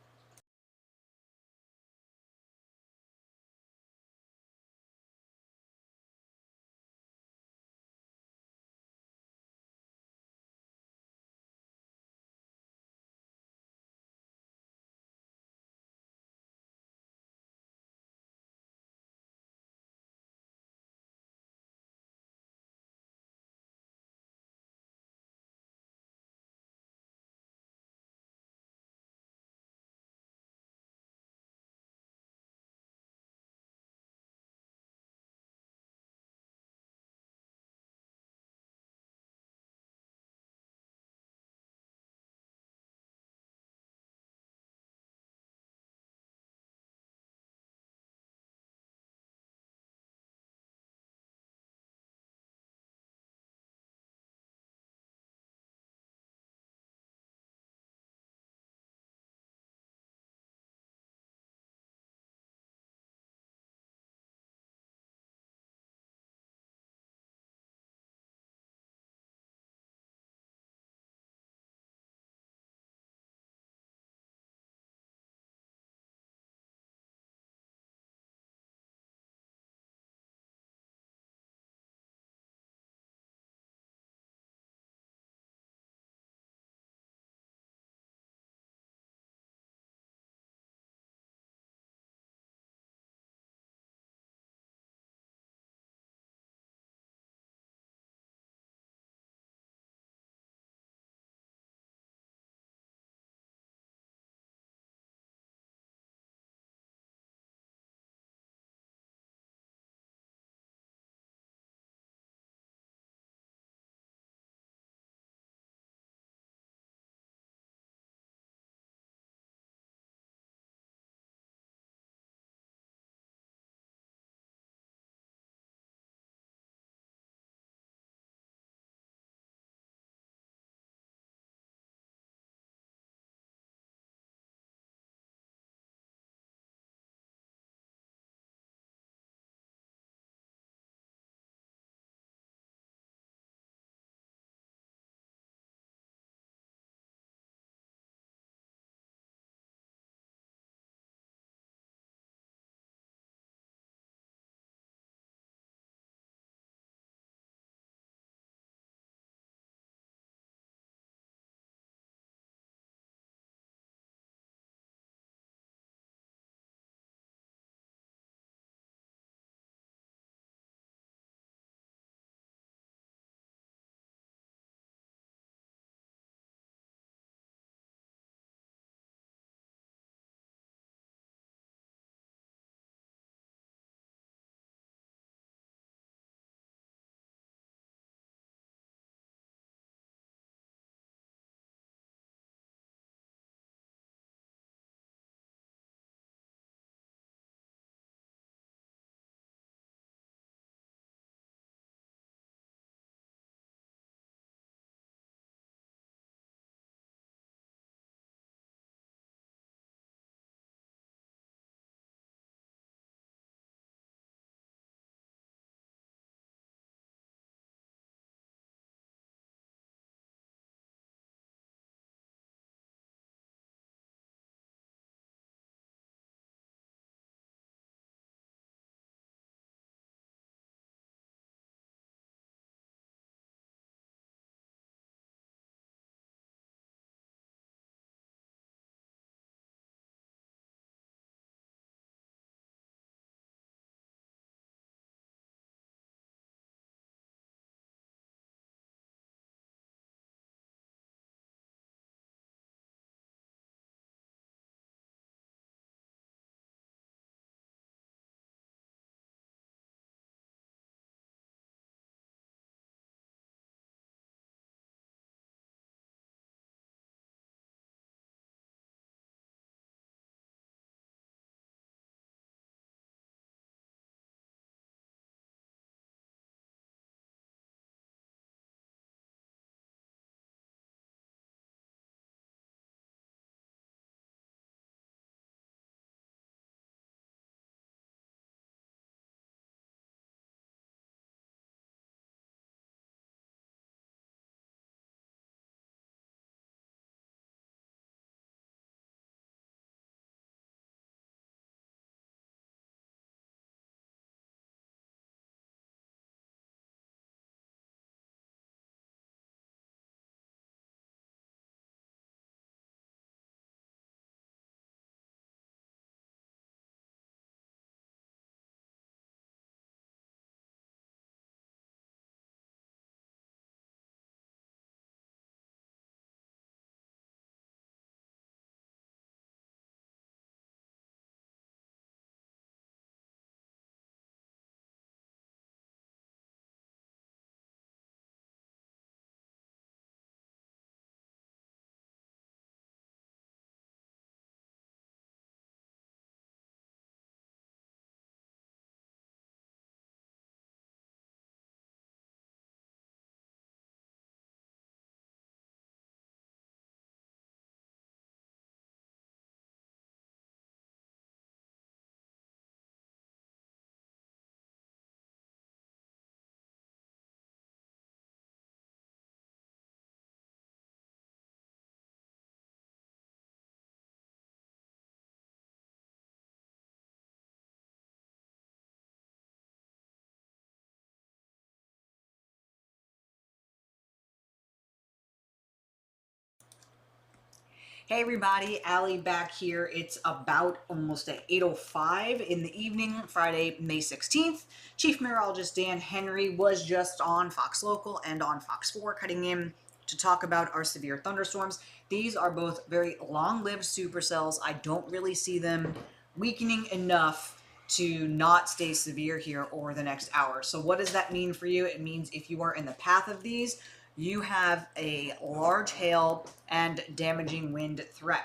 Hey everybody, Allie back here. It's about almost at 8:05 in the evening, Friday, May 16th. Chief Meteorologist Dan Henry was just on Fox Local and on Fox 4 cutting in to talk about our severe thunderstorms. These are both very long-lived supercells. I don't really see them weakening enough to not stay severe here over the next hour. So what does that mean for you? It means if you are in the path of these, you have a large hail and damaging wind threat.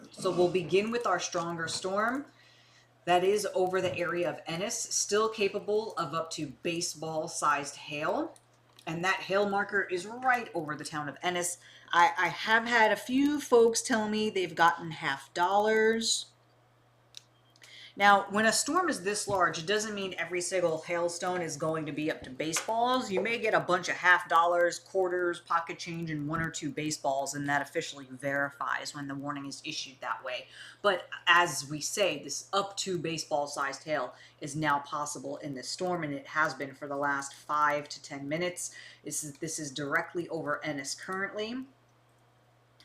So we'll begin with our stronger storm that is over the area of Ennis, still capable of up to baseball-sized hail. And that hail marker is right over the town of Ennis. I have had a few folks tell me they've gotten $50. Now, when a storm is this large, it doesn't mean every single hailstone is going to be up to baseballs. You may get a bunch of $50, quarters, pocket change, and 1 or 2 baseballs, and that officially verifies when the warning is issued that way. But as we say, this up to baseball-sized hail is now possible in this storm, and it has been for the last 5 to 10 minutes. This is directly over Ennis currently,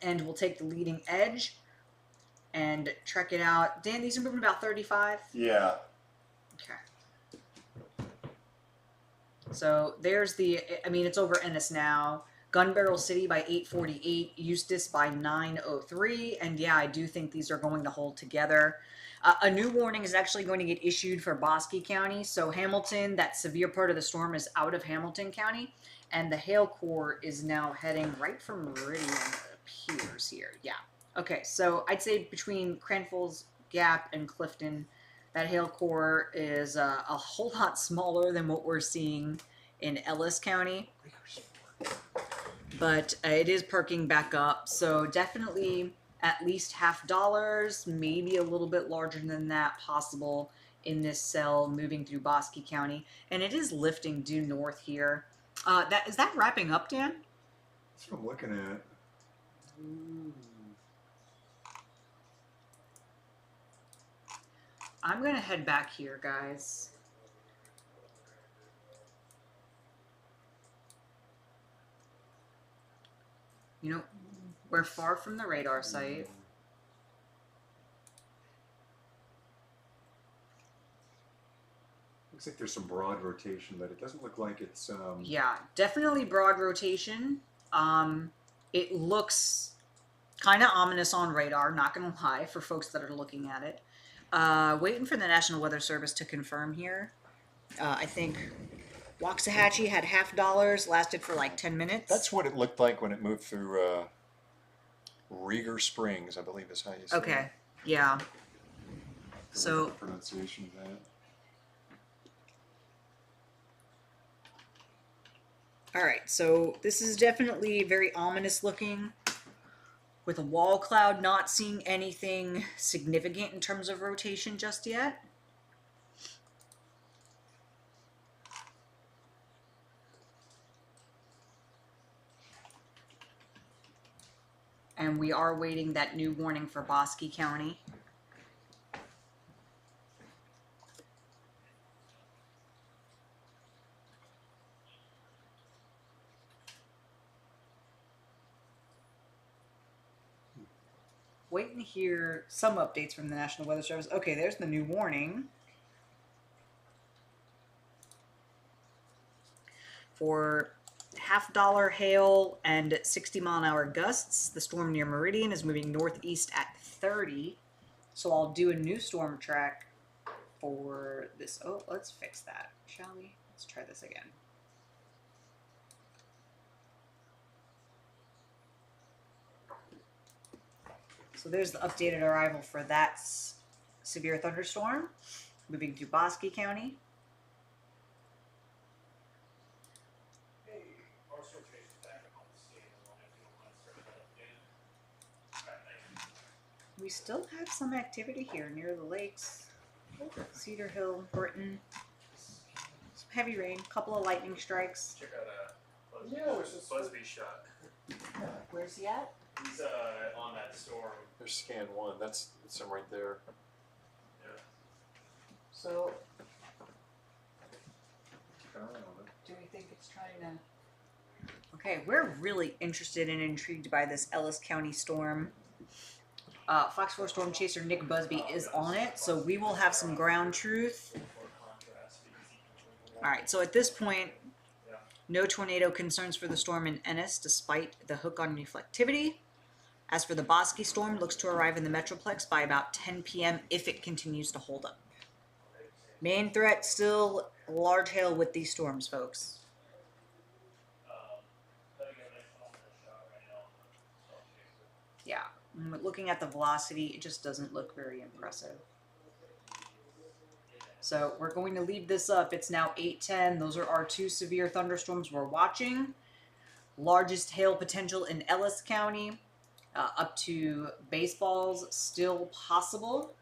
and we'll take the leading edge and trek it out. Dan, these are moving about 35? Yeah. Okay. So there's it's over Ennis now. Gun Barrel City by 8:48, Eustis by 9:03, and yeah, I do think these are going to hold together. A new warning is actually going to get issued for Bosque County. So Hamilton, that severe part of the storm is out of Hamilton County, and the hail core is now heading right from Meridian, it appears here. Yeah. Okay, so I'd say between Cranford's Gap and Clifton, that hail core is a whole lot smaller than what we're seeing in Ellis County. But it is perking back up, so definitely at least $50, maybe a little bit larger than that possible in this cell moving through Bosque County. And it is lifting due north here. Is that wrapping up, Dan? That's what I'm looking at. I'm going to head back here, guys. You know, we're far from the radar site. Looks like there's some broad rotation, but it doesn't look like it's... Yeah, definitely broad rotation. It looks kind of ominous on radar, not going to lie, for folks that are looking at it. Waiting for the National Weather Service to confirm here. I think Waxahachie had $50, lasted for like 10 minutes. That's what it looked like when it moved through Rieger Springs, I believe is how you say it. Okay, yeah. So pronunciation of that. all right, so this is definitely very ominous looking. With a wall cloud, not seeing anything significant in terms of rotation just yet. And we are waiting that new warning for Bosque County. Waiting to hear some updates from the National Weather Service. Okay, there's the new warning. For $50 hail and 60-mile-an-hour gusts, the storm near Meridian is moving northeast at 30. So I'll do a new storm track for this. Oh, let's fix that, shall we? Let's try this again. So there's the updated arrival for that severe thunderstorm moving through Bosque County. We still have some activity here near the lakes. Cedar Hill, Britton. Some heavy rain, couple of lightning strikes. Check out Busby shot. Where's he at? He's on that storm. There's scan 1. That's him right there. Yeah. So, do we think it's trying to... Okay, we're really interested and intrigued by this Ellis County storm. Fox 4 Storm Chaser Nick Busby is on it, so we will have some ground truth. All right, so at this point, no tornado concerns for the storm in Ennis, despite the hook on reflectivity. As for the Bosky storm, looks to arrive in the Metroplex by about 10 p.m. if it continues to hold up. Main threat still large hail with these storms, folks. Yeah, looking at the velocity, it just doesn't look very impressive. So we're going to leave this up. It's now 8:10. Those are our 2 severe thunderstorms we're watching. Largest hail potential in Ellis County. Up to baseballs still possible.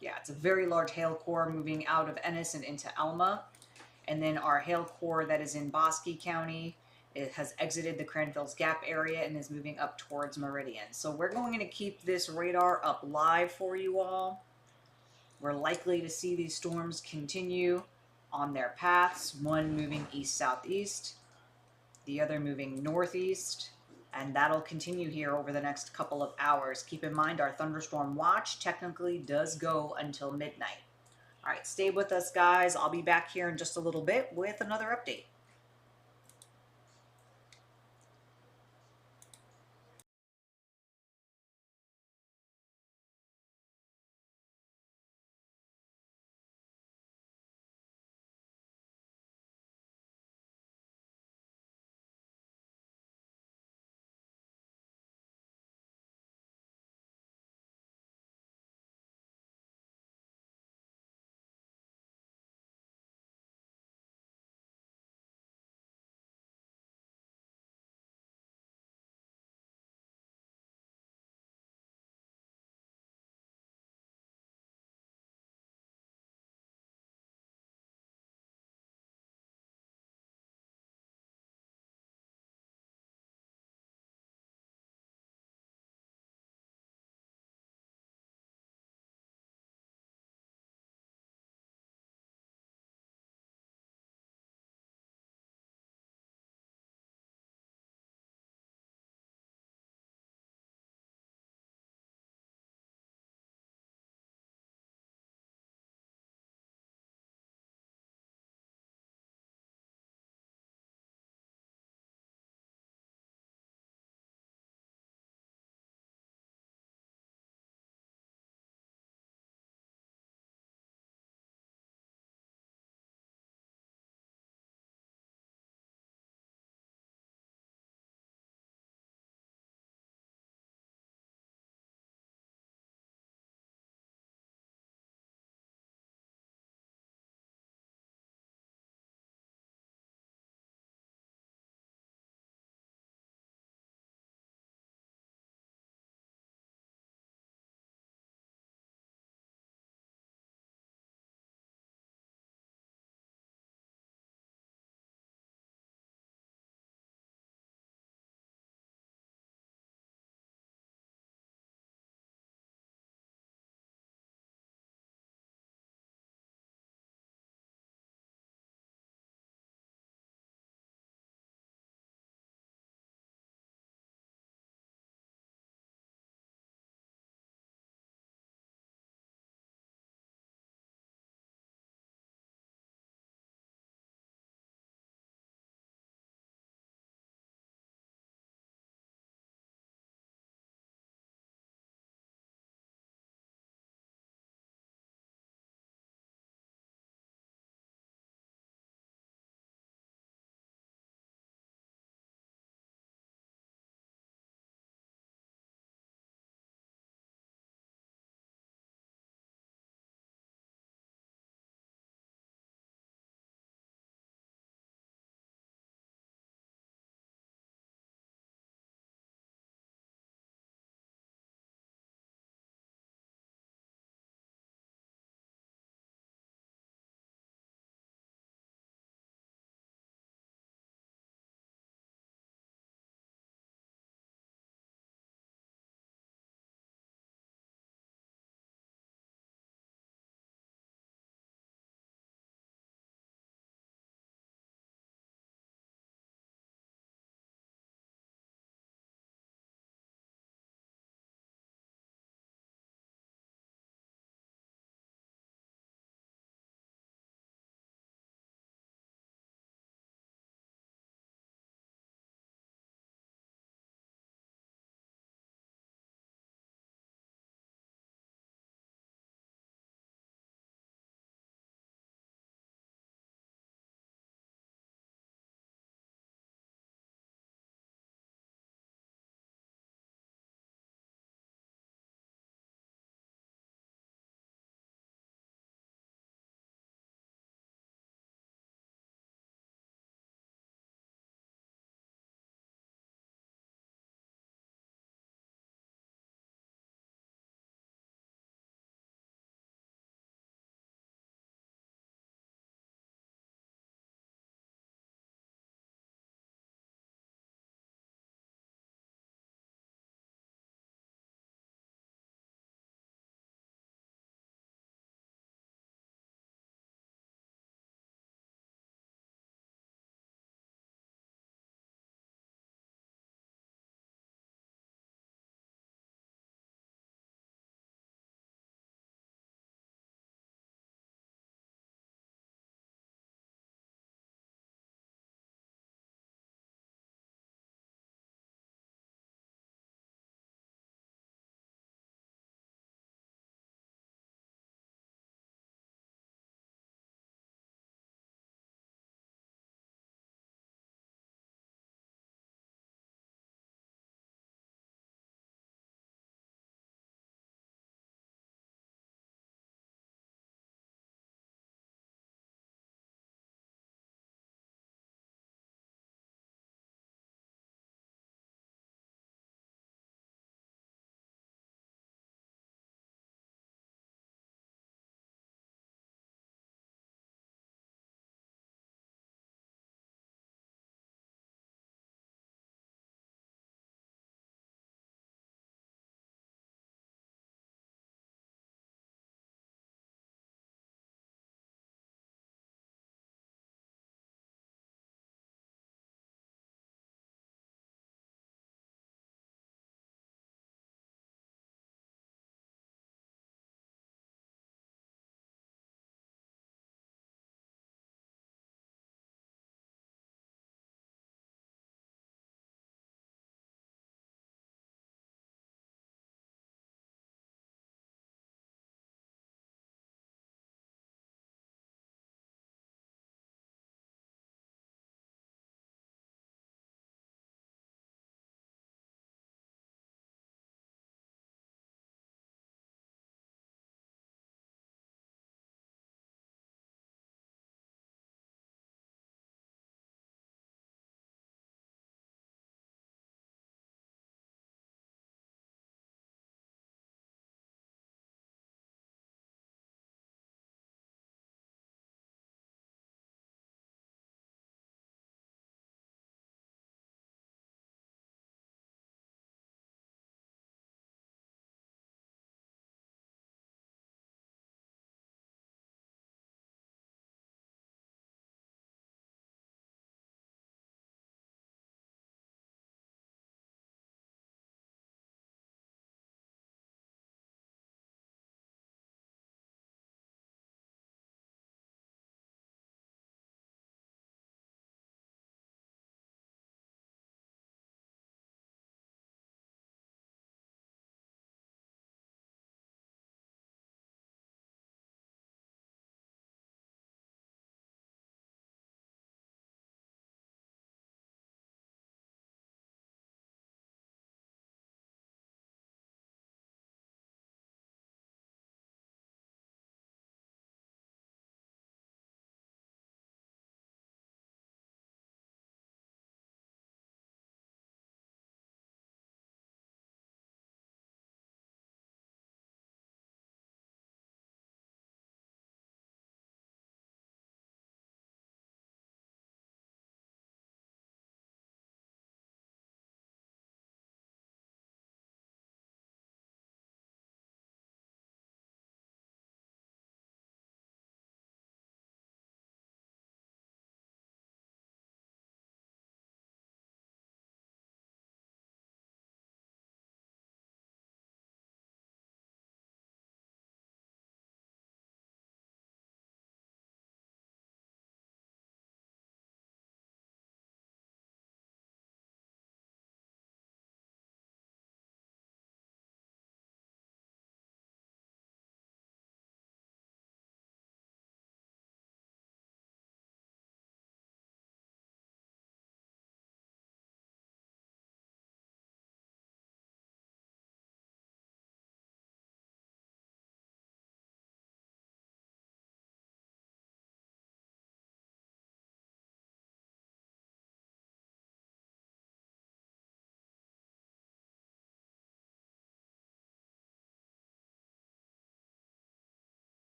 Yeah, it's a very large hail core moving out of Ennis and into Alma. And then our hail core that is in Bosque County, it has exited the Cranville's Gap area and is moving up towards Meridian. So we're going to keep this radar up live for you all. We're likely to see these storms continue on their paths, one moving east-southeast, the other moving northeast, and that'll continue here over the next couple of hours. Keep in mind our thunderstorm watch technically does go until midnight. All right, stay with us, guys. I'll be back here in just a little bit with another update.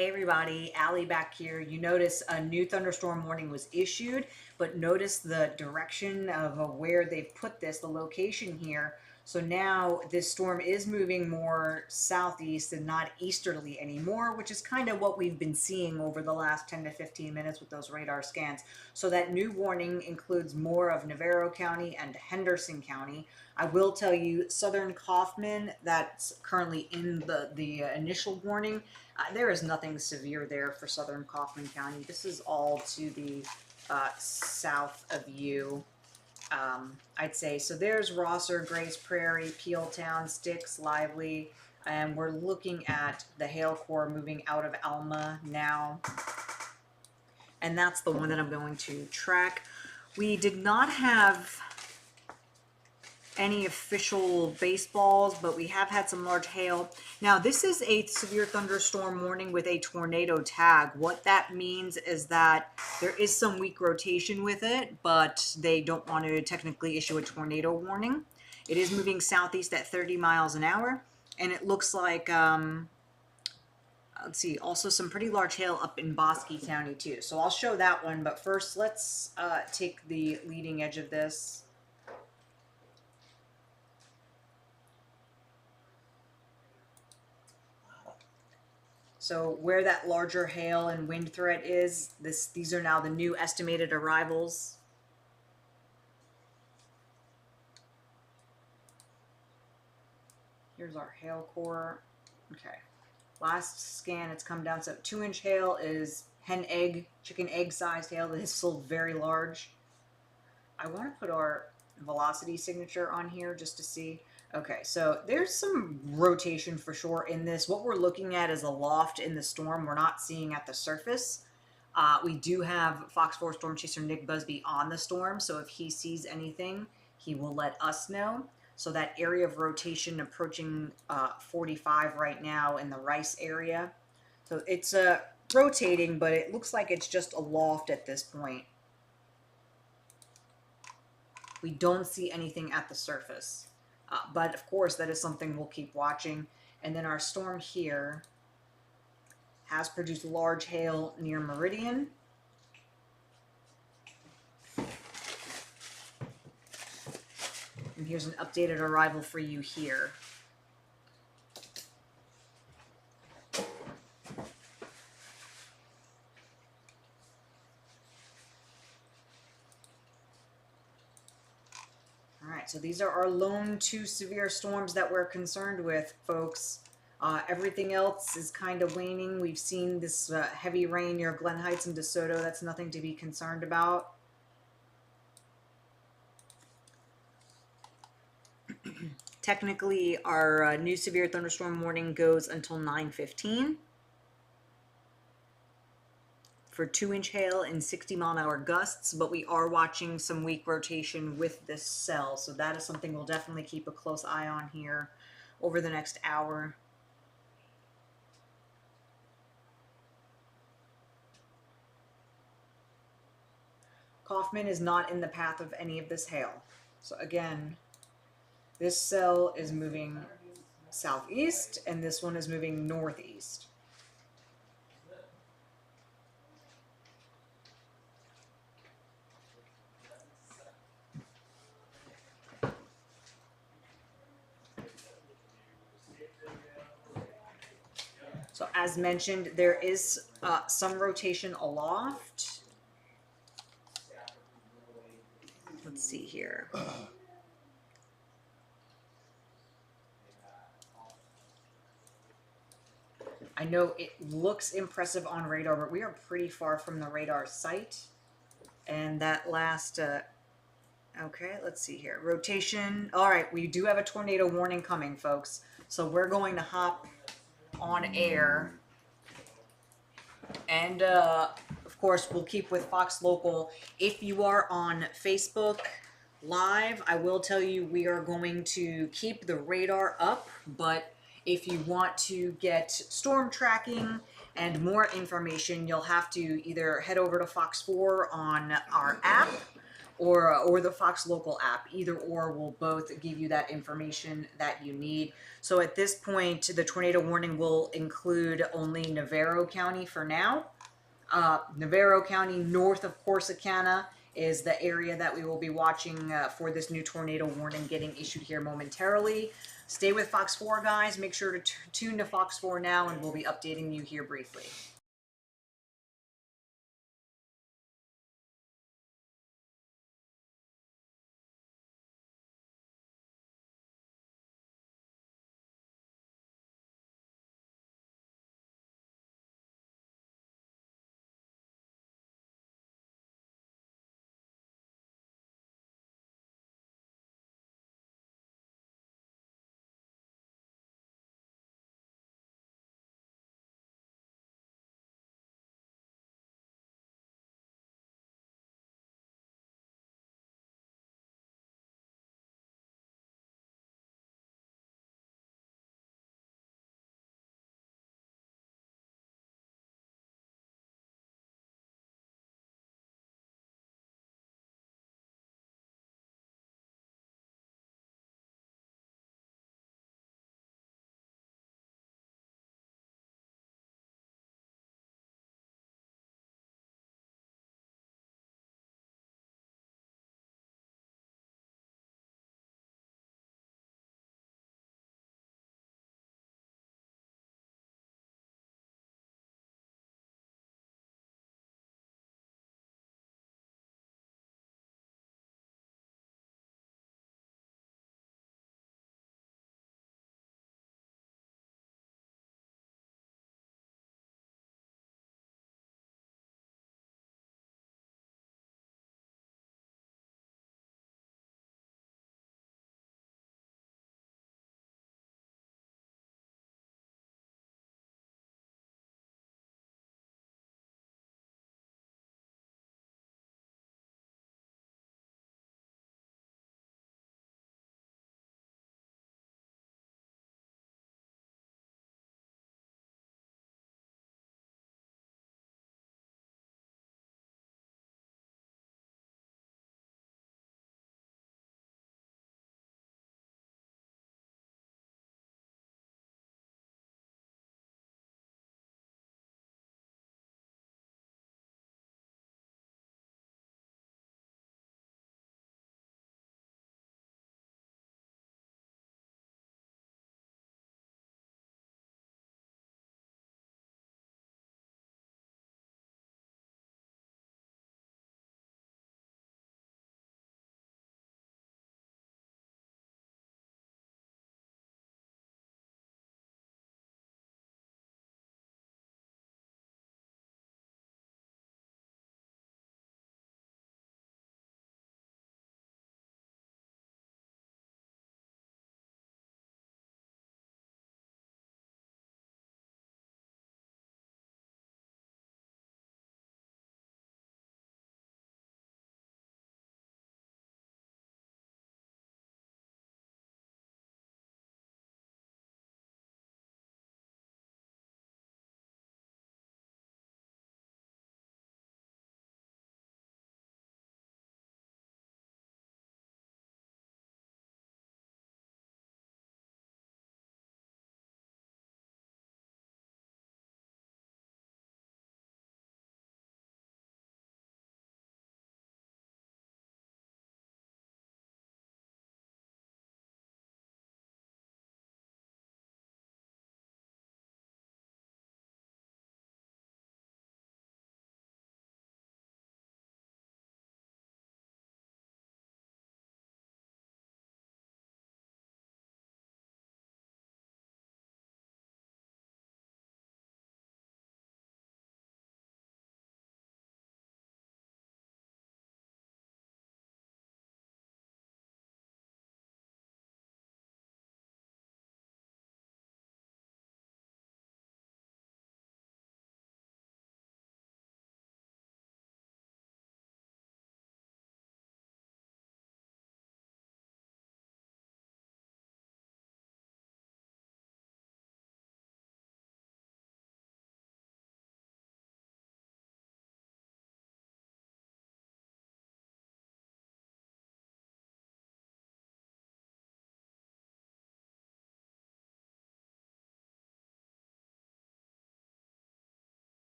Hey everybody, Allie back here. You notice a new thunderstorm warning was issued, but notice the direction of where they've put this, the location here. So now this storm is moving more southeast and not easterly anymore, which is kind of what we've been seeing over the last 10 to 15 minutes with those radar scans. So that new warning includes more of Navarro County and Henderson County. I will tell you, southern Kaufman, that's currently in the initial warning, there is nothing severe there for southern Kaufman County. This is all to the south of you, I'd say. So there's Rosser, Grace Prairie, Peeltown, Sticks, Lively, and we're looking at the hail core moving out of Alma now. And that's the one that I'm going to track. We did not have any official baseballs, but we have had some large hail. Now, this is a severe thunderstorm warning with a tornado tag. What that means is that there is some weak rotation with it, but they don't want to technically issue a tornado warning. It is moving southeast at 30 miles an hour, and it looks like, let's see, also some pretty large hail up in Bosque County too. So I'll show that one, but first let's take the leading edge of this. So where that larger hail and wind threat is, these are now the new estimated arrivals. Here's our hail core. Okay. Last scan, it's come down. So 2-inch hail is hen egg, chicken egg sized hail that is still very large. I want to put our velocity signature on here just to see. Okay, so there's some rotation for sure in this. What we're looking at is a loft in the storm. We're not seeing at the surface. We do have Fox 4 Storm Chaser Nick Busby on the storm, so if he sees anything, he will let us know. So that area of rotation approaching 45 right now in the Rice area. So it's rotating, but it looks like it's just a loft at this point. We don't see anything at the surface. But of course, that is something we'll keep watching. And then our storm here has produced large hail near Meridian. And here's an updated arrival for you here. So these are our lone 2 severe storms that we're concerned with, folks. Everything else is kind of waning. We've seen this heavy rain near Glen Heights and DeSoto. That's nothing to be concerned about. Technically, our new severe thunderstorm warning goes until 9:15. For 2-inch hail and 60-mile-an-hour gusts, but we are watching some weak rotation with this cell, so that is something we'll definitely keep a close eye on here over the next hour. Kaufman is not in the path of any of this hail. So again, this cell is moving southeast, and this one is moving northeast. So as mentioned, there is some rotation aloft. Let's see here. I know it looks impressive on radar, but we are pretty far from the radar site. And that last, okay, let's see here. Rotation. All right, we do have a tornado warning coming, folks. So we're going to hop on air, and of course we'll keep with Fox Local. If you are on Facebook Live, I will tell you we are going to keep the radar up, but if you want to get storm tracking and more information, you'll have to either head over to Fox 4 on our app, or the Fox Local app. Either or will both give you that information that you need. So at this point, the tornado warning will include only Navarro County for now. Navarro County, north of Corsicana, is the area that we will be watching for this new tornado warning getting issued here momentarily. Stay with Fox 4, guys. Make sure to tune to Fox 4 now, and we'll be updating you here briefly.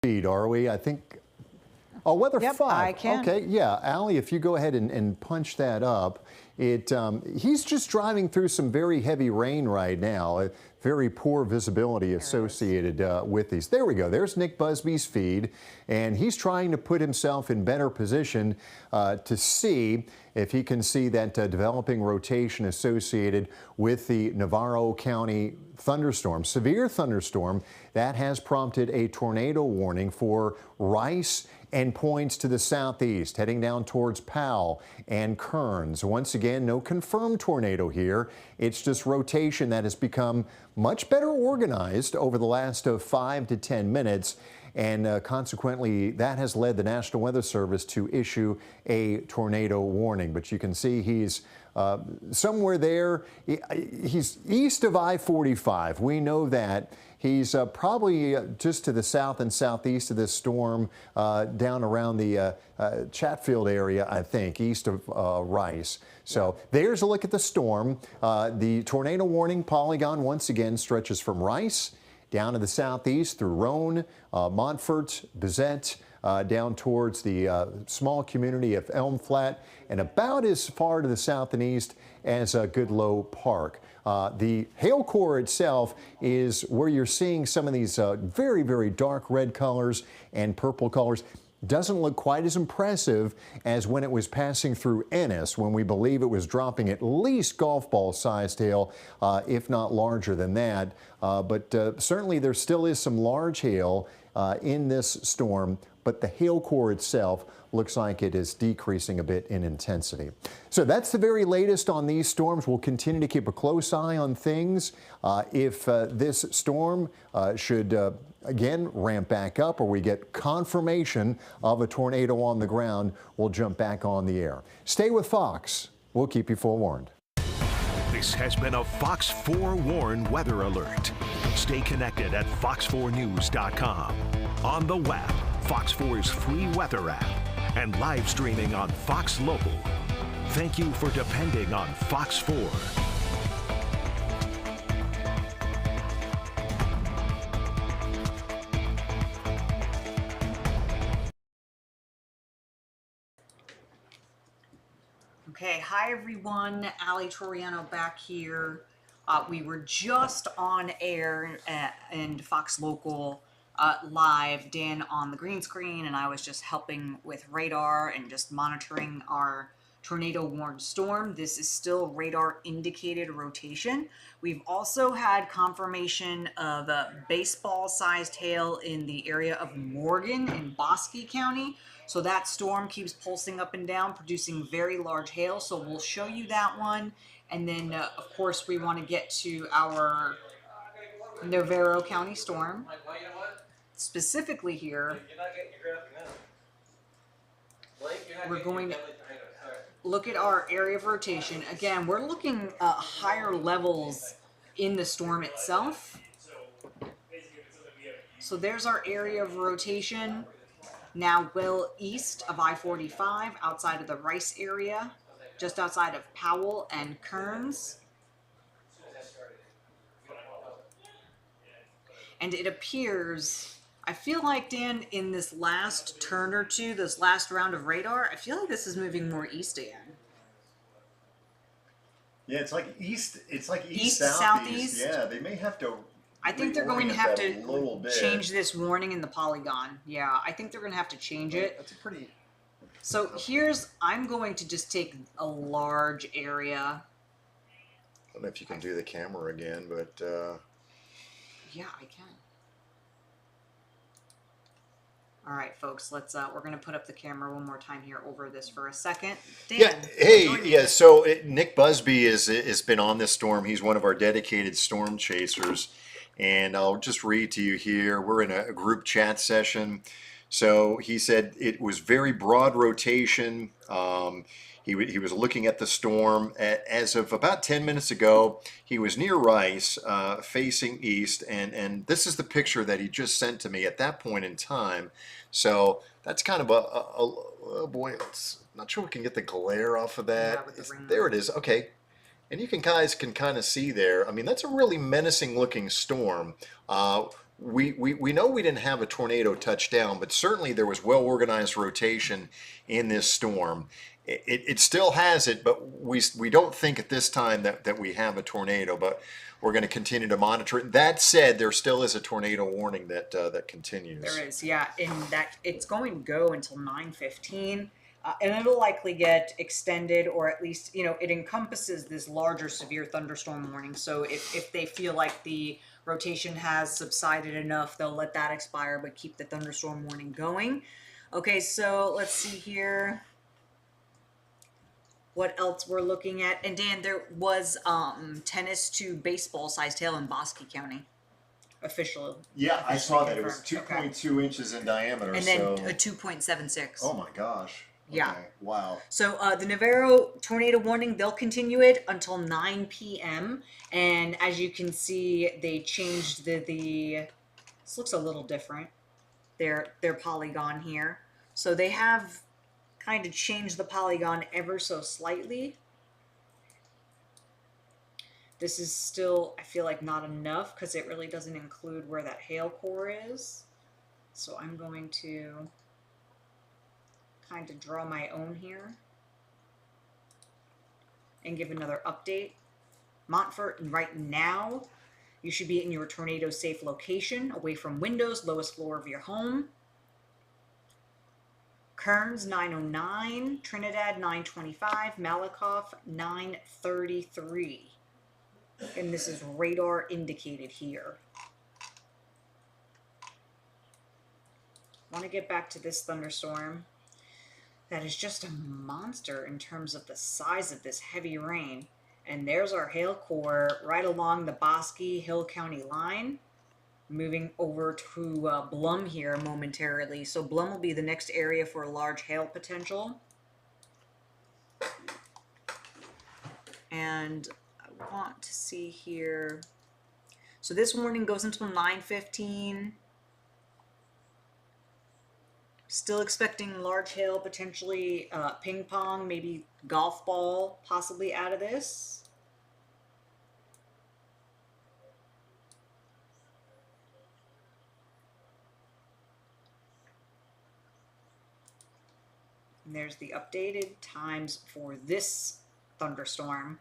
Speed, are we? I think. Oh, weather Yep, 5. I can. Okay, yeah, Allie, if you go ahead and punch that up, he's just driving through some very heavy rain right now. Very poor visibility associated with these. There we go. There's Nick Busby's feed, and he's trying to put himself in better position to see if he can see that developing rotation associated with the Navarro County thunderstorm, severe thunderstorm that has prompted a tornado warning for Rice and points to the southeast, heading down towards Powell and Kearns. Once again, no confirmed tornado here. It's just rotation that has become much better organized over the last 5 to 10 minutes. And consequently, that has led the National Weather Service to issue a tornado warning. But you can see he's somewhere there. He's east of I-45. We know that. He's probably just to the south and southeast of this storm, down around the Chatfield area, I think, east of Rice. So there's a look at the storm. The tornado warning polygon once again stretches from Rice down to the southeast through Roane, Montfort, Bezette, down towards the small community of Elm Flat, and about as far to the south and east as Goodloe Park. The hail core itself is where you're seeing some of these very, very dark red colors and purple colors. Doesn't look quite as impressive as when it was passing through Ennis, when we believe it was dropping at least golf ball sized hail, if not larger than that. But certainly there still is some large hail in this storm, but the hail core itself looks like it is decreasing a bit in intensity. So that's the very latest on these storms. We'll continue to keep a close eye on things. If this storm should again ramp back up, or we get confirmation of a tornado on the ground, we'll jump back on the air. Stay with Fox. We'll keep you forewarned. This has been a Fox 4 Warn Weather Alert. Stay connected at fox4news.com, on the web, Fox 4's free weather app, and live streaming on Fox Local. Thank you for depending on Fox 4. Okay, hi everyone, Ali Toriano back here. We were just on air and Fox Local live, Dan on the green screen, and I was just helping with radar and just monitoring our tornado warned storm. This is still radar indicated rotation. We've also had confirmation of baseball sized hail in the area of Morgan in Bosque County. So that storm keeps pulsing up and down, producing very large hail. So we'll show you that one. And then, of course, we want to get to our Navarro County storm. Specifically here, we're going to look at our area of rotation. Again, we're looking at higher levels in the storm itself. So there's our area of rotation. Now well east of I-45, outside of the Rice area, just outside of Powell and Kearns. And it appears, I feel like, Dan, in this last turn or two, this last round of radar, I feel like this is moving more east again. Yeah, it's like east. It's like East, southeast. southeast? Yeah, they may have to. I think they're going to have to reorient that a little bit. change this warning in the polygon. Yeah, I think they're going to have to change it. That's a pretty. So I'm going to just take a large area. I don't know if you can do the camera again, but Yeah, I can. All right, folks, let's, we're going to put up the camera one more time here over this for a second. Dan, yeah, hey, join me. yeah. So Nick Busby has been on this storm. He's one of our dedicated storm chasers, and I'll just read to you here. We're in a group chat session. So he said it was very broad rotation. He was looking at the storm. As of about 10 minutes ago, he was near Rice, facing east, and this is the picture that he just sent to me at that point in time. So that's kind of oh boy, not sure we can get the glare off of that. Yeah, with the ring. There it is. Okay. And you guys can kind of see there. I mean, that's a really menacing looking storm. we know we didn't have a tornado touchdown, but certainly there was well organized rotation in this storm. It still has it, but we don't think at this time that we have a tornado, but we're going to continue to monitor it. That said, there still is a tornado warning that continues. There is, yeah, in that it's going to go until 9:15, and it'll likely get extended, or at least, you know, it encompasses this larger severe thunderstorm warning. So if they feel like the rotation has subsided enough, they'll let that expire, but keep the thunderstorm warning going. Okay, so let's see here what else we're looking at. And Dan, there was tennis to baseball sized hail in Bosque County. Official. Yeah, I saw that. It was confirmed. 2.2 inches in diameter. And then so a 2.76. oh my gosh. Yeah. Okay. Wow. So the Navarro tornado warning, they'll continue it until 9 p.m. And as you can see, they changed the this looks a little different, their polygon here. So they have kind of changed the polygon ever so slightly. This is still, I feel like, not enough because it really doesn't include where that hail core is. So I'm going to kind of draw my own here and give another update. Montfort, right now, you should be in your tornado safe location, away from windows, lowest floor of your home. Kearns 909, Trinidad 925, Malakoff 933. And this is radar indicated here. I want to get back to this thunderstorm. That is just a monster in terms of the size of this heavy rain. And there's our hail core right along the Bosque Hill County line. Moving over to Blum here momentarily. So Blum will be the next area for large hail potential. And I want to see here. So this warning goes until 9:15. Still expecting large hail, potentially ping pong, maybe golf ball, possibly out of this. And there's the updated times for this thunderstorm.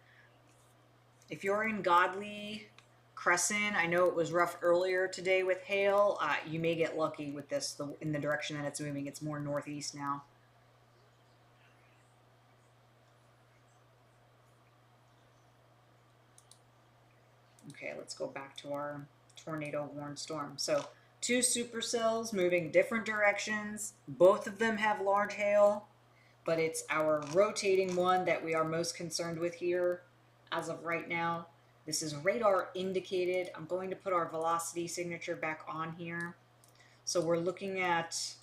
If you're in Godley, Crescent, I know it was rough earlier today with hail. You may get lucky with this in the direction that it's moving. It's more northeast now. Okay, let's go back to our tornado warned storm. So 2 supercells moving different directions. Both of them have large hail, but it's our rotating one that we are most concerned with here as of right now. This is radar indicated. I'm going to put our velocity signature back on here. So we're looking at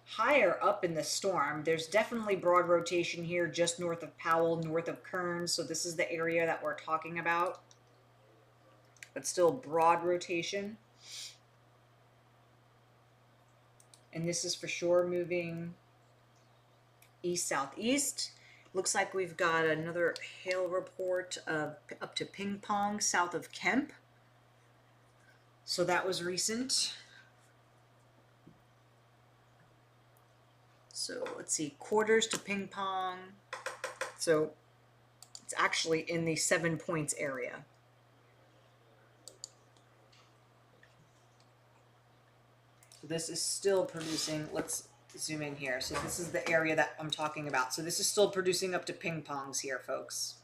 higher up in the storm. There's definitely broad rotation here just north of Powell, north of Kearns. So this is the area that we're talking about. But still broad rotation. And this is for sure moving east-southeast. Looks like we've got another hail report of up to Ping Pong south of Kemp. So that was recent. So let's see, quarters to Ping Pong. So it's actually in the 7 points area. So this is still producing, let's zoom in here. So this is the area that I'm talking about. So this is still producing up to ping pongs here, folks.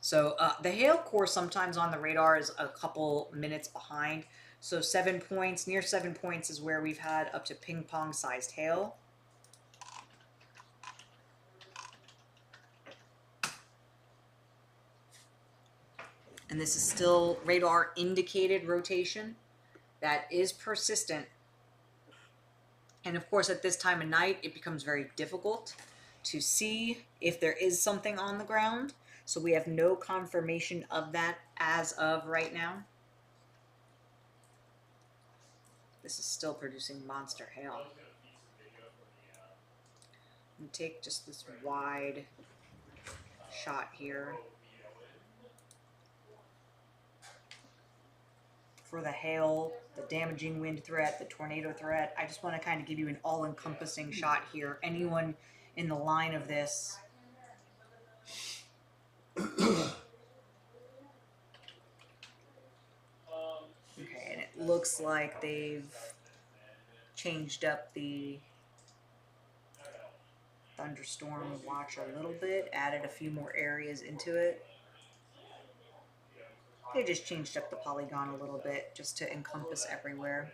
So the hail core sometimes on the radar is a couple minutes behind. So 7 points, near 7 points is where we've had up to ping pong sized hail. And this is still radar indicated rotation that is persistent. And of course, at this time of night, it becomes very difficult to see if there is something on the ground. So we have no confirmation of that as of right now. This is still producing monster hail. And take just this wide shot here. for the hail, the damaging wind threat, the tornado threat. I just want to kind of give you an all-encompassing shot here. Anyone in the line of this. Okay, and it looks like they've changed up the thunderstorm watch a little bit, added a few more areas into it. They just changed up the polygon a little bit just to encompass everywhere.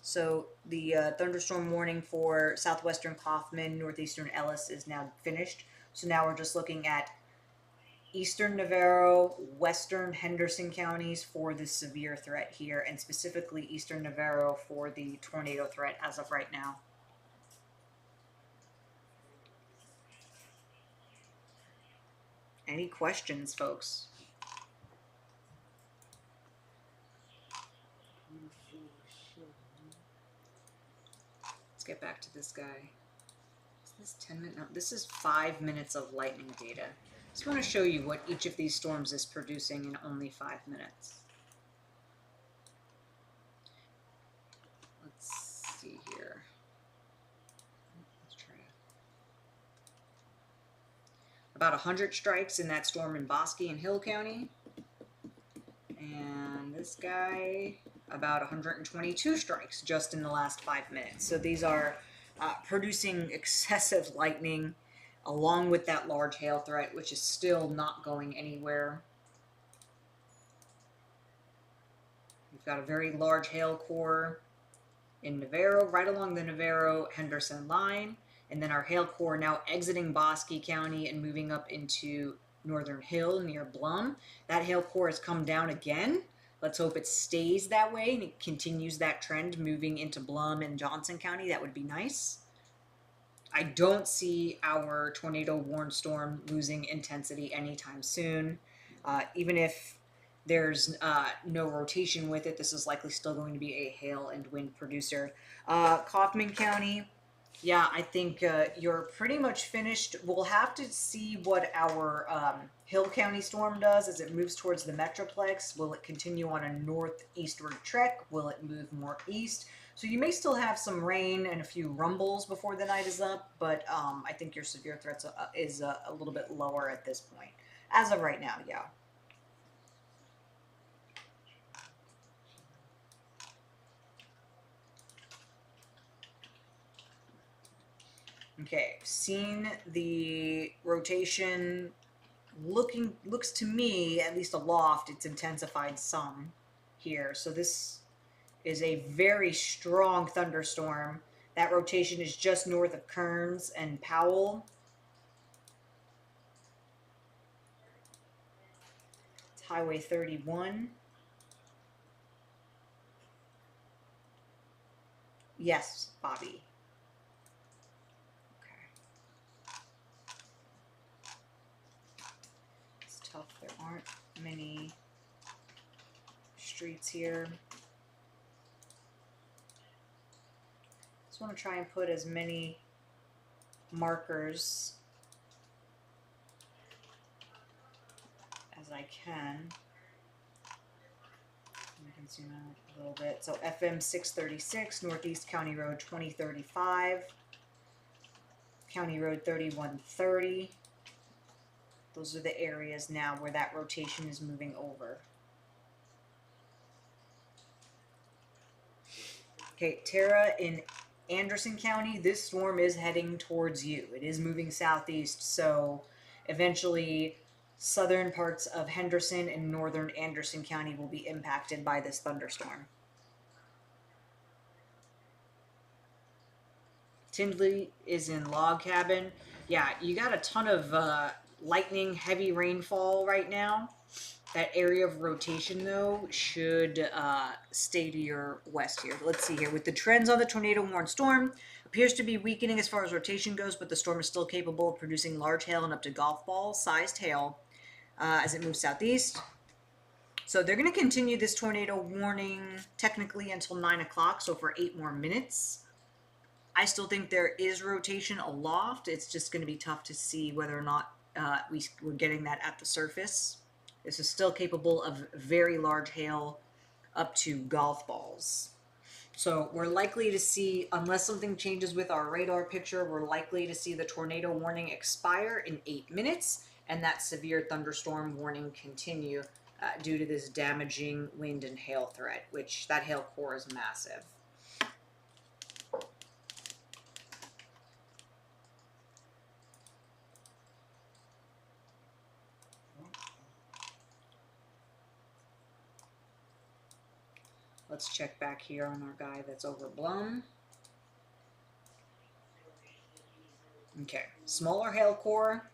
So the thunderstorm warning for southwestern Kaufman, northeastern Ellis is now finished. So now we're just looking at eastern Navarro, western Henderson counties for the severe threat here, and specifically eastern Navarro for the tornado threat as of right now. Any questions, folks? Let's get back to this guy. Is this 10 minutes? No, this is 5 minutes of lightning data. Just want to show you what each of these storms is producing in only 5 minutes. Let's see here. Let's try about 100 strikes in that storm in Bosque and Hill County. And this guy, about 122 strikes just in the last 5 minutes. So these are producing excessive lightning along with that large hail threat, which is still not going anywhere. We've got a very large hail core in Navarro, right along the Navarro-Henderson line. And then our hail core now exiting Bosque County and moving up into Northern Hill near Blum. That hail core has come down again. Let's hope it stays that way and it continues that trend moving into Blum and Johnson County. That would be nice. I don't see our tornado warned storm losing intensity anytime soon. Even if there's no rotation with it, this is likely still going to be a hail and wind producer. Kaufman County, yeah, I think you're pretty much finished. We'll have to see what our Hill County storm does as it moves towards the Metroplex. Will it continue on a northeastward trek? Will it move more east? So you may still have some rain and a few rumbles before the night is up, but I think your severe threat is a little bit lower at this point. As of right now, yeah. Okay, seen the rotation looks to me, at least aloft, it's intensified some here. So this is a very strong thunderstorm. That rotation is just north of Kearns and Powell. It's Highway 31. Yes, Bobby. Tough. There aren't many streets here. Just want to try and put as many markers as I can. I can zoom out a little bit. So FM 636, Northeast County Road 2035, County Road 3130. Those are the areas now where that rotation is moving over. Okay, Tara in Anderson County, this storm is heading towards you. It is moving southeast, so eventually southern parts of Henderson and northern Anderson County will be impacted by this thunderstorm. Tindley is in Log Cabin. Yeah, you got a ton of lightning, heavy rainfall right now. That area of rotation, though, should stay to your west here. Let's see here. With the trends on the tornado warned storm, appears to be weakening as far as rotation goes, but the storm is still capable of producing large hail and up to golf ball sized hail as it moves southeast. So they're going to continue this tornado warning technically until 9 o'clock, so for 8 more minutes. I still think there is rotation aloft. It's just going to be tough to see whether or not we're getting that at the surface. This is still capable of very large hail up to golf balls. So we're likely to see, unless something changes with our radar picture, we're likely to see the tornado warning expire in 8 minutes and that severe thunderstorm warning continue due to this damaging wind and hail threat, which that hail core is massive. Let's check back here on our guy that's overblown. Okay, smaller hail core,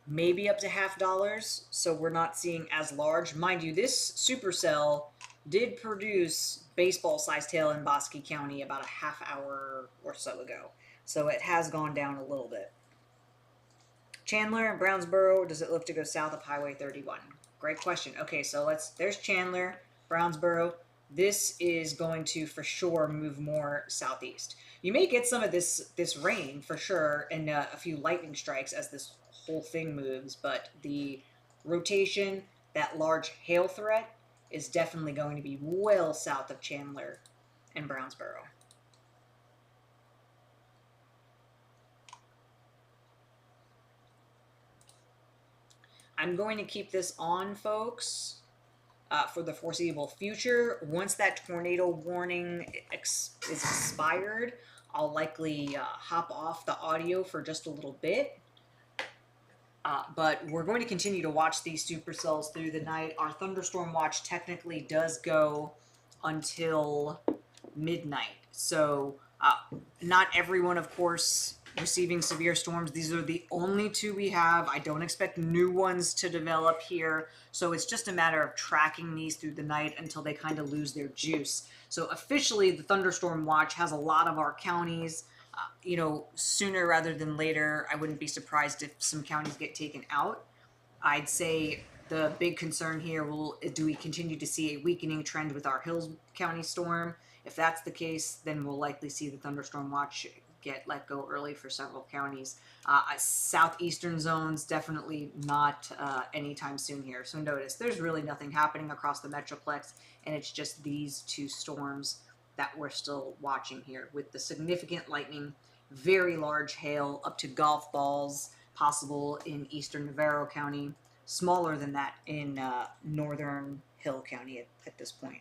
maybe up to $50, so we're not seeing as large. Mind you, this supercell did produce baseball-sized hail in Bosque County about a half hour or so ago, so it has gone down a little bit. Chandler and Brownsboro, does it live to go south of Highway 31? Great question. Okay, so there's Chandler, Brownsboro. This is going to for sure move more southeast. You may get some of this rain for sure and a few lightning strikes as this whole thing moves, but the rotation, that large hail threat, is definitely going to be well south of Chandler and Brownsboro. I'm going to keep this on, folks, for the foreseeable future. Once that tornado warning is expired, I'll likely hop off the audio for just a little bit. But we're going to continue to watch these supercells through the night. Our thunderstorm watch technically does go until midnight. So not everyone, of course, receiving severe storms. These are the only two we have. I don't expect new ones to develop here. So it's just a matter of tracking these through the night until they kind of lose their juice. So officially, the thunderstorm watch has a lot of our counties. Sooner rather than later, I wouldn't be surprised if some counties get taken out. I'd say the big concern here do we continue to see a weakening trend with our Hills County storm? If that's the case, then we'll likely see the thunderstorm watch get let go early for several counties. Southeastern zones, definitely not anytime soon here. So notice, there's really nothing happening across the Metroplex, and it's just these two storms that we're still watching here with the significant lightning, very large hail up to golf balls possible in eastern Navarro County, smaller than that in northern Hill County at this point.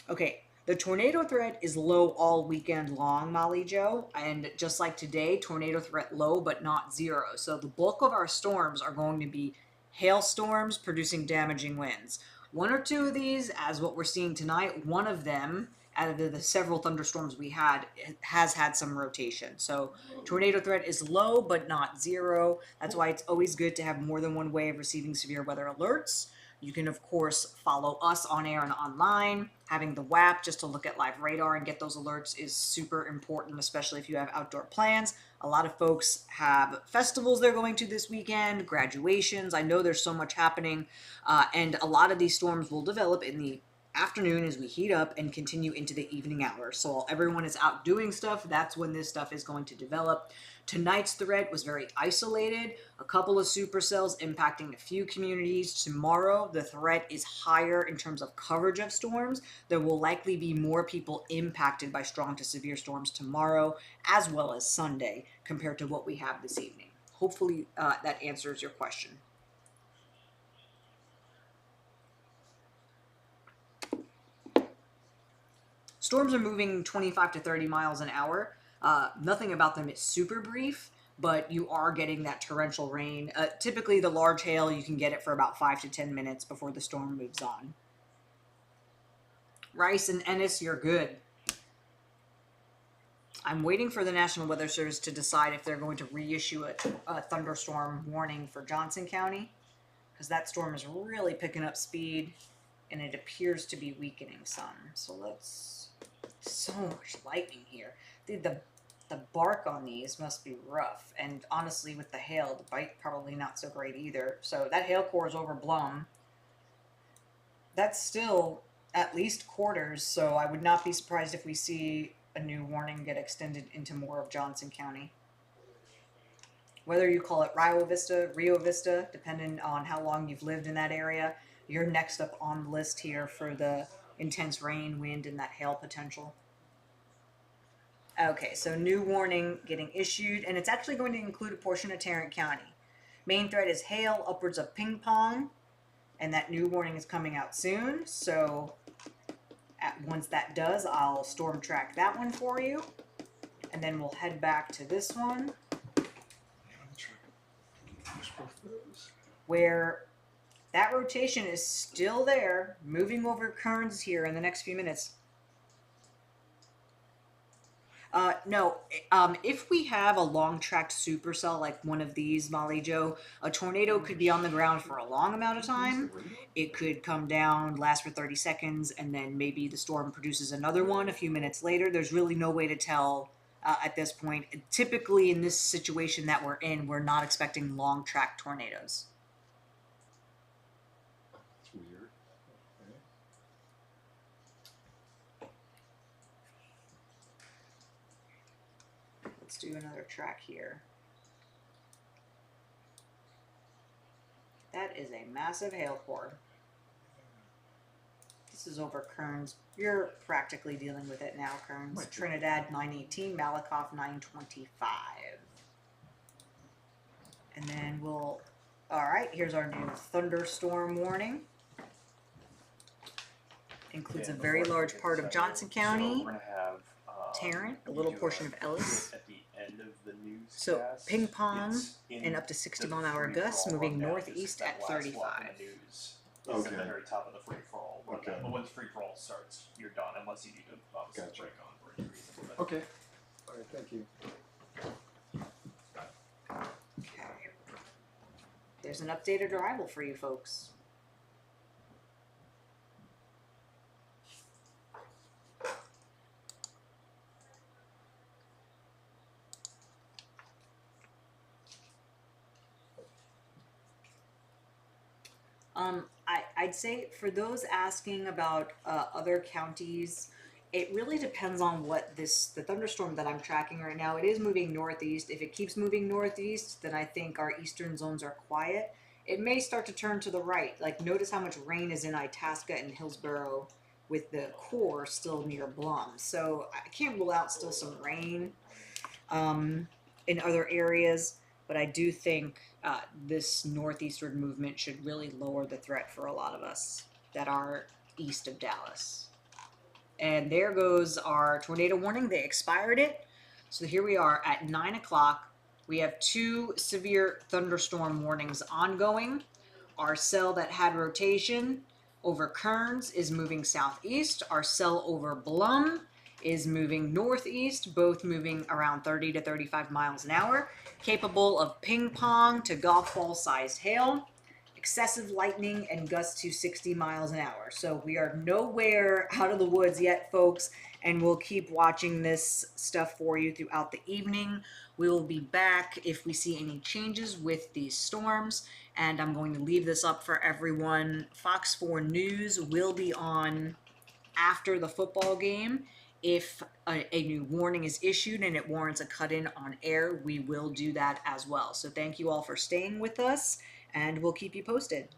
Okay, the tornado threat is low all weekend long, Molly Joe, and just like today, tornado threat low but not zero. So the bulk of our storms are going to be hailstorms producing damaging winds. One or two of these, as what we're seeing tonight, one of them, out of the several thunderstorms we had, has had some rotation. So tornado threat is low, but not zero. That's why it's always good to have more than one way of receiving severe weather alerts. You can, of course, follow us on air and online. Having the WAP just to look at live radar and get those alerts is super important, especially if you have outdoor plans. A lot of folks have festivals they're going to this weekend, graduations. I know there's so much happening, and a lot of these storms will develop in the afternoon as we heat up and continue into the evening hours. So while everyone is out doing stuff, that's when this stuff is going to develop. Tonight's threat was very isolated, a couple of supercells impacting a few communities. Tomorrow, the threat is higher in terms of coverage of storms. There will likely be more people impacted by strong to severe storms tomorrow, as well as Sunday, compared to what we have this evening. Hopefully that answers your question. Storms are moving 25 to 30 miles an hour. Nothing about them is super brief, but you are getting that torrential rain. Typically, the large hail, you can get it for about 5 to 10 minutes before the storm moves on. Rice and Ennis, you're good. I'm waiting for the National Weather Service to decide if they're going to reissue a thunderstorm warning for Johnson County, because that storm is really picking up speed, and it appears to be weakening some. So so much lightning here. The bark on these must be rough, and honestly with the hail, the bite probably not so great either. So that hail core is overblown. That's still at least quarters, so I would not be surprised if we see a new warning get extended into more of Johnson County. Whether you call it Rio Vista, depending on how long you've lived in that area, You're next up on the list here for the intense rain, wind, and that hail potential. Okay, so new warning getting issued, and it's actually going to include a portion of Tarrant County. Main threat is hail, upwards of ping pong, and that new warning is coming out soon. So once that does, I'll storm track that one for you, and then we'll head back to this one, where that rotation is still there, moving over Kearns here in the next few minutes. No, if we have a long-tracked supercell like one of these, Molly Joe, a tornado could be on the ground for a long amount of time. It could come down, last for 30 seconds, and then maybe the storm produces another one a few minutes later. There's really no way to tell at this point. Typically, in this situation that we're in, we're not expecting long-tracked tornadoes. That's weird. Okay. Let's do another track here. That is a massive hail core. This is over Kearns. You're practically dealing with it now, Kearns. Trinidad 918, Malakoff 925. And then we'll, all right, here's our new thunderstorm warning. Includes a very large part of Johnson County, So we're gonna have Tarrant, a little portion of Ellis. at the end of the newscast. So ping pong It's in and up to 60 the mile-an-hour gusts, free-for-all moving rundown, northeast just that at last block 35. in the news is Okay. at the very top of the free for all. Okay. But once free for all starts, you're done unless you need to obviously Gotcha. break on for any reason. But Okay. All right, thank you. Okay. There's an updated arrival for you folks. I'd say for those asking about other counties, it really depends on what the thunderstorm that I'm tracking right now. It is moving northeast. If it keeps moving northeast, then I think our eastern zones are quiet. It may start to turn to the right. Like, notice how much rain is in Itasca and Hillsborough with the core still near Blum. So I can't rule out still some rain in other areas, but I do think this northeastward movement should really lower the threat for a lot of us that are east of Dallas. And there goes our tornado warning. They expired it. So here we are at 9 o'clock. We have 2 severe thunderstorm warnings ongoing. Our cell that had rotation over Kearns is moving southeast. Our cell over Blum is moving northeast, both moving around 30 to 35 miles an hour, capable of ping pong to golf ball sized hail, excessive lightning, and gusts to 60 miles an hour. So we are nowhere out of the woods yet, folks, and we'll keep watching this stuff for you throughout the evening. We will be back if we see any changes with these storms, and I'm going to leave this up for everyone. Fox 4 News will be on after the football game. If a new warning is issued and it warrants a cut-in on air, we will do that as well. So thank you all for staying with us, and we'll keep you posted.